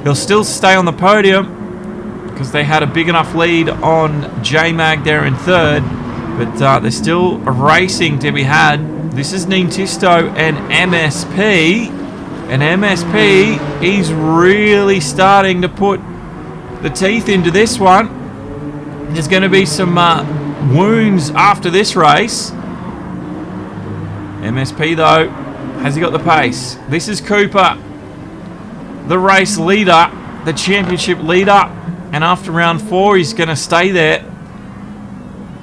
He'll still stay on the podium because they had a big enough lead on J-Mag there in 3rd, but there's still a racing to be had. This is Nintisto and MSP, and MSP, he's really starting to put the teeth into this one. There's going to be some wounds after this race. MSP though, has he got the pace? This is Cooper, the race leader, the championship leader, and after round 4 he's going to stay there.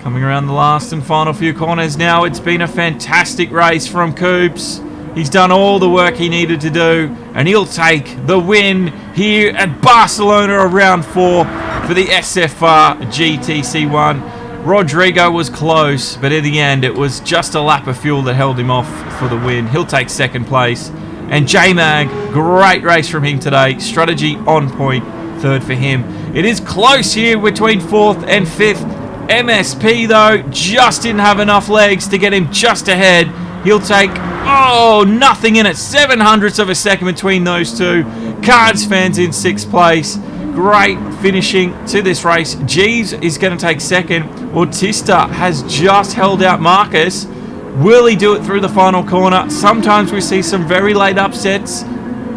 Coming around the last and final few corners now. It's been a fantastic race from Coops. He's done all the work he needed to do, and he'll take the win here at Barcelona of round 4 for the SFR GTC1. Rodrigo was close, but in the end it was just a lap of fuel that held him off for the win. He'll take 2nd place. And J-Mag, great race from him today. Strategy on point, 3rd for him. It is close here between 4th and 5th. MSP though just didn't have enough legs to get him just ahead. He'll take, nothing in it. 0.07 of a second between those two. Cards fans in 6th place. Great finishing to this race. Jeeves is going to take 2nd. Autista has just held out Marcus. Will he do it through the final corner? Sometimes we see some very late upsets.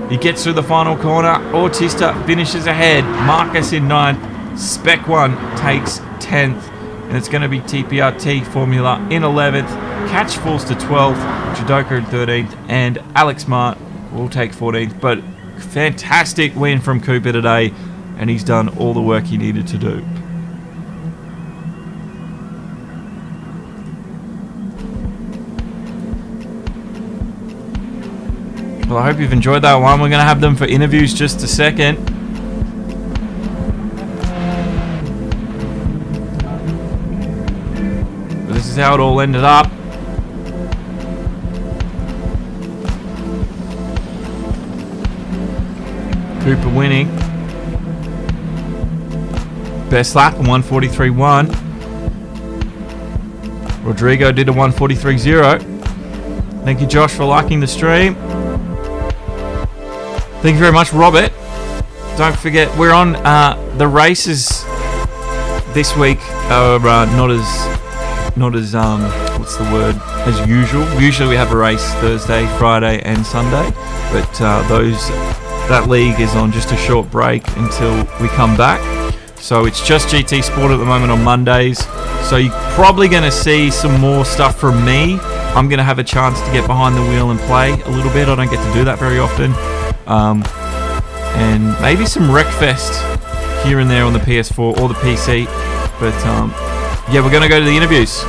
He gets through the final corner. Autista finishes ahead. Marcus in 9th. Spec 1 takes 10th. And it's going to be TPRT Formula in 11th. Catch falls to 12th. Judoka in 13th. And Alex Mart will take 14th. But fantastic win from Cooper today. And he's done all the work he needed to do. Well, I hope you've enjoyed that one. We're going to have them for interviews just a second. But this is how it all ended up. Cooper winning. Best lap, a 1:43.1. Rodrigo did a 1:43.0. Thank you, Josh, for liking the stream. Thank you very much, Robert. Don't forget, we're on the races this week. Not as what's the word? As usual. Usually we have a race Thursday, Friday, and Sunday, but that league is on just a short break until we come back. So it's just GT Sport at the moment on Mondays. So you're probably going to see some more stuff from me. I'm going to have a chance to get behind the wheel and play a little bit. I don't get to do that very often. And maybe some Wreckfest here and there on the PS4 or the PC. But yeah, we're going to go to the interviews.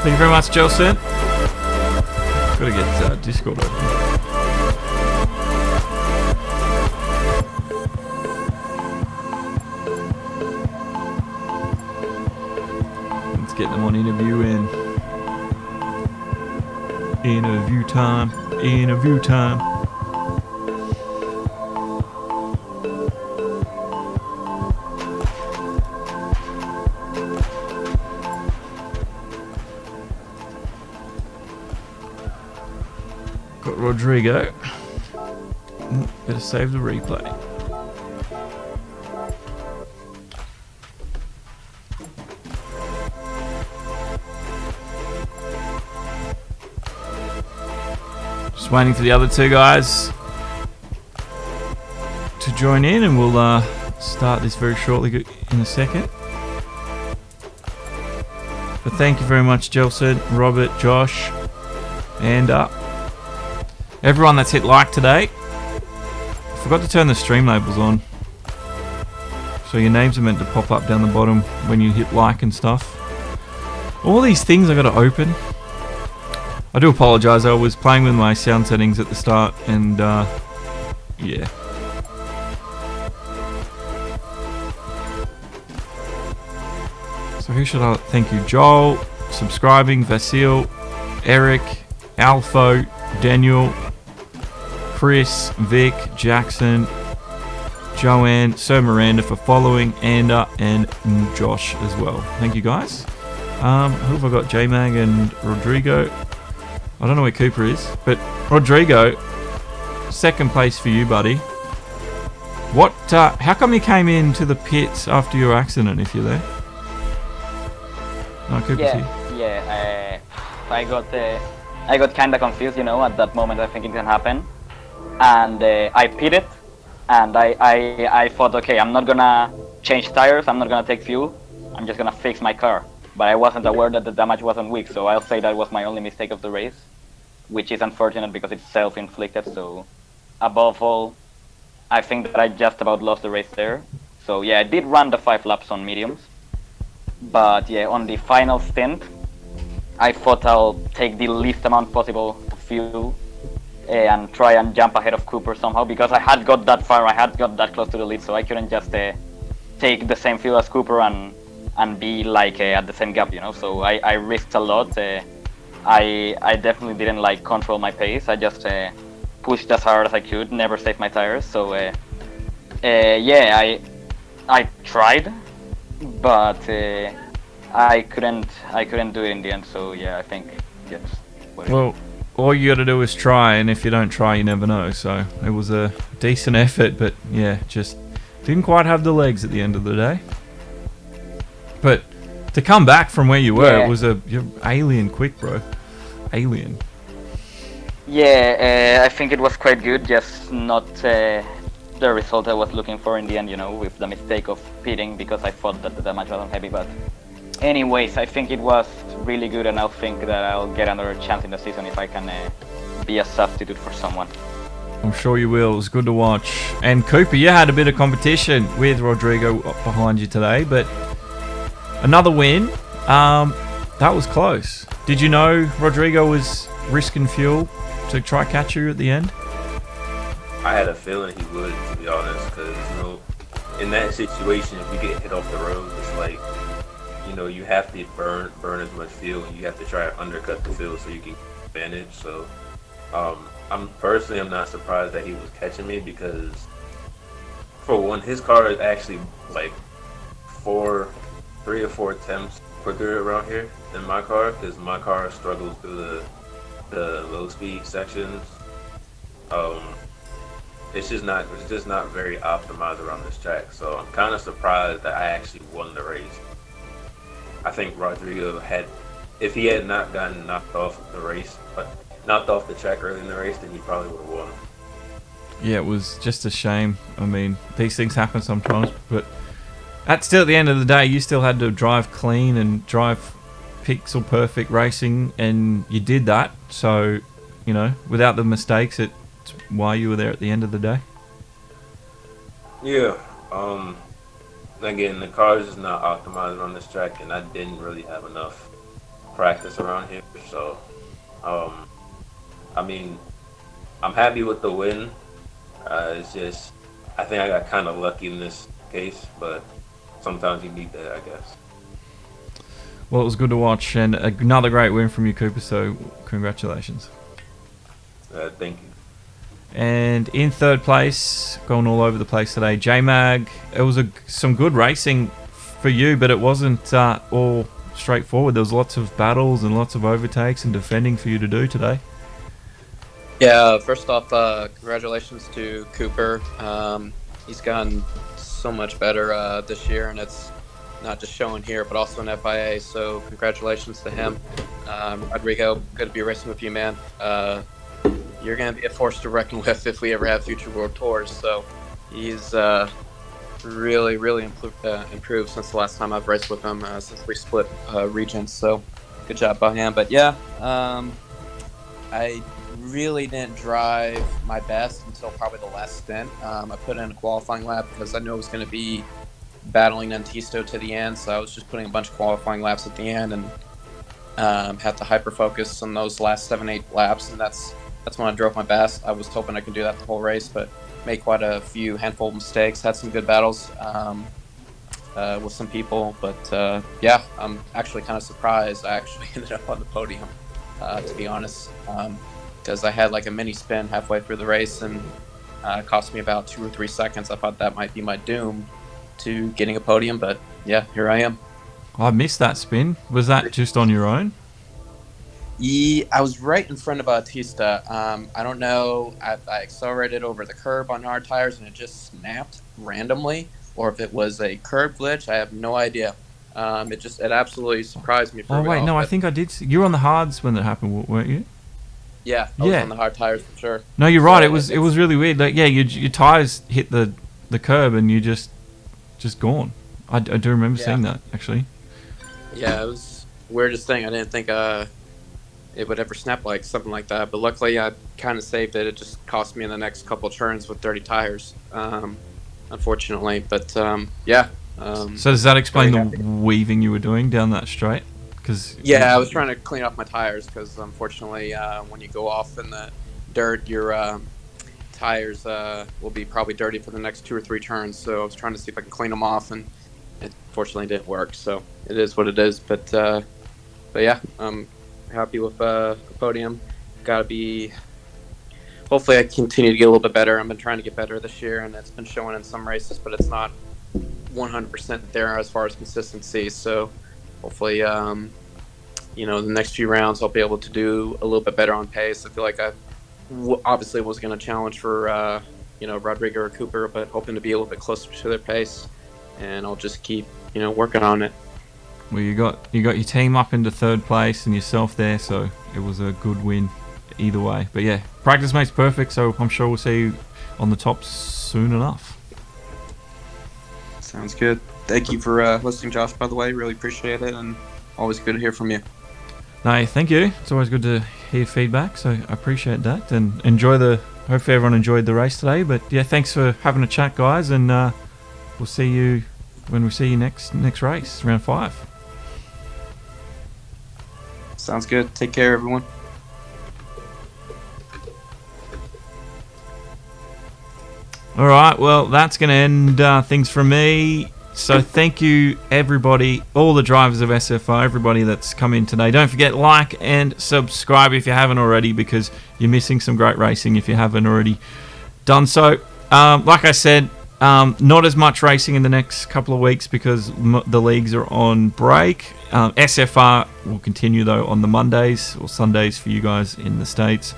Thank you very much, Jelson. Gotta get Discord open. Let's get them on interview in. Interview time. Interview time. Got Rodrigo. Better save the replay. Just waiting for the other two guys to join in, and we'll start this very shortly in a second. But thank you very much, Jelson, Robert, Josh, and everyone that's hit like today. I forgot to turn the stream labels on. So your names are meant to pop up down the bottom when you hit like and stuff. All these things I got to open. I do apologise, I was playing with my sound settings at the start and yeah. So who should I thank you? Joel, subscribing, Vasil, Eric, Alpho, Daniel, Chris, Vic, Jackson, Joanne, Sir Miranda for following, Ander, and Josh as well. Thank you guys. Who have I got? J-Mag and Rodrigo. I don't know where Cooper is, but Rodrigo, second place for you, buddy. What? How come you came into the pits after your accident? If you're there, no, Cooper's here. Yeah. I got kind of confused, you know. At that moment, I think it can happen, and I pitted, and I thought, okay, I'm not gonna change tires, I'm not gonna take fuel, I'm just gonna fix my car. But I wasn't aware that the damage wasn't weak, so I'll say that was my only mistake of the race, which is unfortunate because it's self-inflicted. So above all, I think that I just about lost the race there. So yeah, I did run the 5 laps on mediums, but yeah, on the final stint, I thought I'll take the least amount possible of fuel and try and jump ahead of Cooper somehow, because I had got that far, I had got that close to the lead, so I couldn't just take the same fuel as Cooper and be like at the same gap, you know. So I risked a lot. I definitely didn't like control my pace. I just pushed as hard as I could, never saved my tires. So yeah, I tried, but I couldn't do it in the end. So yeah, I think yes. Well, all you got to do is try, and if you don't try, you never know. So it was a decent effort, but yeah, just didn't quite have the legs at the end of the day. But to come back from where you were, yeah. It was you're alien quick, bro. Alien. Yeah, I think it was quite good. Just not the the result I was looking for in the end, you know, with the mistake of pitting because I thought that the damage wasn't heavy. But anyways, I think it was really good, and I think that I'll get another chance in the season if I can be a substitute for someone. I'm sure you will. It was good to watch. And Cooper, you had a bit of competition with Rodrigo behind you today, but another win. That was close. Did you know Rodrigo was risking fuel to try catch you at the end? I had a feeling he would, to be honest, because, you know, in that situation, if you get hit off the road, it's like, you know, you have to burn as much fuel, and you have to try to undercut the field so you can get advantage. So, I'm not surprised that he was catching me, because for one, his car is actually like 3 or 4 attempts quicker around here than my car, because my car struggles through the low speed sections. It's just not very optimized around this track. So I'm kind of surprised that I actually won the race. I think Rodrigo if he had not gotten knocked off the track early in the race, then he probably would have won. Yeah, it was just a shame. I mean, these things happen sometimes, but at the end of the day, you still had to drive clean and drive pixel perfect racing, and you did that. So, you know, without the mistakes, it's why you were there at the end of the day. Yeah. Again, the car is just not optimized on this track, and I didn't really have enough practice around here. So, I mean, I'm happy with the win. It's just, I think I got kind of lucky in this case, but sometimes you need that, I guess. Well, it was good to watch, and another great win from you, Cooper, so congratulations. Thank you. And in third place, going all over the place today, J-Mag. It was some good racing for you, but it wasn't all straightforward. There was lots of battles and lots of overtakes and defending for you to do today. Yeah, first off, congratulations to Cooper. He's gotten so much better this year, and it's not just showing here, but also in FIA, so congratulations to him. Rodrigo, good to be racing with you, man. You're going to be a force to reckon with if we ever have future World Tours, so he's really, really improved since the last time I've raced with him, since we split regions, so good job by him. But yeah, I really didn't drive my best until probably the last stint. I put in a qualifying lap because I knew I was going to be battling Antisto to the end, so I was just putting a bunch of qualifying laps at the end, and had to hyper focus on those last 7-8 laps, and that's when I drove my best. I was hoping I could do that the whole race, but made quite a handful of mistakes. Had some good battles with some people, but yeah, I'm actually kind of surprised I actually ended up on the podium, to be honest, because I had like a mini spin halfway through the race, and it cost me about 2 or 3 seconds. I thought that might be my doom to getting a podium, but yeah, here I am. I missed that spin. Was that just on your own? Yeah, I was right in front of Bautista. I don't know. I accelerated over the curb on hard tires and it just snapped randomly, or if it was a curb glitch. I have no idea. It absolutely surprised me. I think I did. You were on the hards when that happened, weren't you? Yeah, I was on the hard tires for sure. No, you're right. It was really weird. Like, yeah, your tires hit the curb and you just gone. I do remember seeing that actually. Yeah, it was the weirdest thing. I didn't think it would ever snap like something like that, but luckily I kind of saved it. It just cost me in the next couple of turns with dirty tires, unfortunately. But yeah. So does that explain the weaving you were doing down that straight? I was trying to clean off my tires because unfortunately, when you go off in the dirt, your tires will be probably dirty for the next 2 or 3 turns. So I was trying to see if I can clean them off, and it fortunately didn't work. So it is what it is. But yeah, I'm happy with the podium. Hopefully I continue to get a little bit better. I've been trying to get better this year, and it's been showing in some races, but it's not 100% there as far as consistency. So hopefully, the next few rounds I'll be able to do a little bit better on pace. I feel like I obviously was going to challenge for, Rodrigo or Cooper, but hoping to be a little bit closer to their pace, and I'll just keep, working on it. Well, you got your team up into third place and yourself there, so it was a good win. either way. But yeah, practice makes perfect, so I'm sure we'll see you on the top soon enough. Sounds good. Thank you for listening, Josh, by the way. Really appreciate it, and always good to hear from you. No, thank you. It's always good to hear feedback, so I appreciate that. And hopefully everyone enjoyed the race today. But yeah, thanks for having a chat, guys, and we'll see you when we see you next race, round 5. Sounds good. Take care, everyone. All right, well, that's going to end things from me. So thank you, everybody, all the drivers of SFR, everybody that's come in today. Don't forget, like and subscribe if you haven't already, because you're missing some great racing if you haven't already done so. Like I said, not as much racing in the next couple of weeks because the leagues are on break. SFR will continue, though, on the Mondays or Sundays for you guys in the States.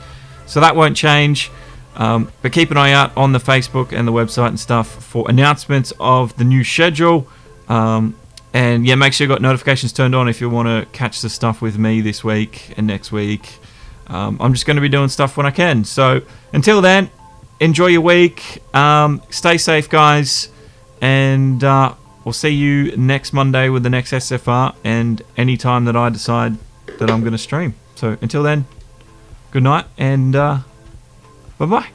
So that won't change. But keep an eye out on the Facebook and the website and stuff for announcements of the new schedule. And yeah, make sure you've got notifications turned on if you want to catch the stuff with me this week and next week. I'm just going to be doing stuff when I can. So until then, enjoy your week. Stay safe, guys. And we'll see you next Monday with the next SFR and any time that I decide that I'm going to stream. So until then, good night and... bye-bye.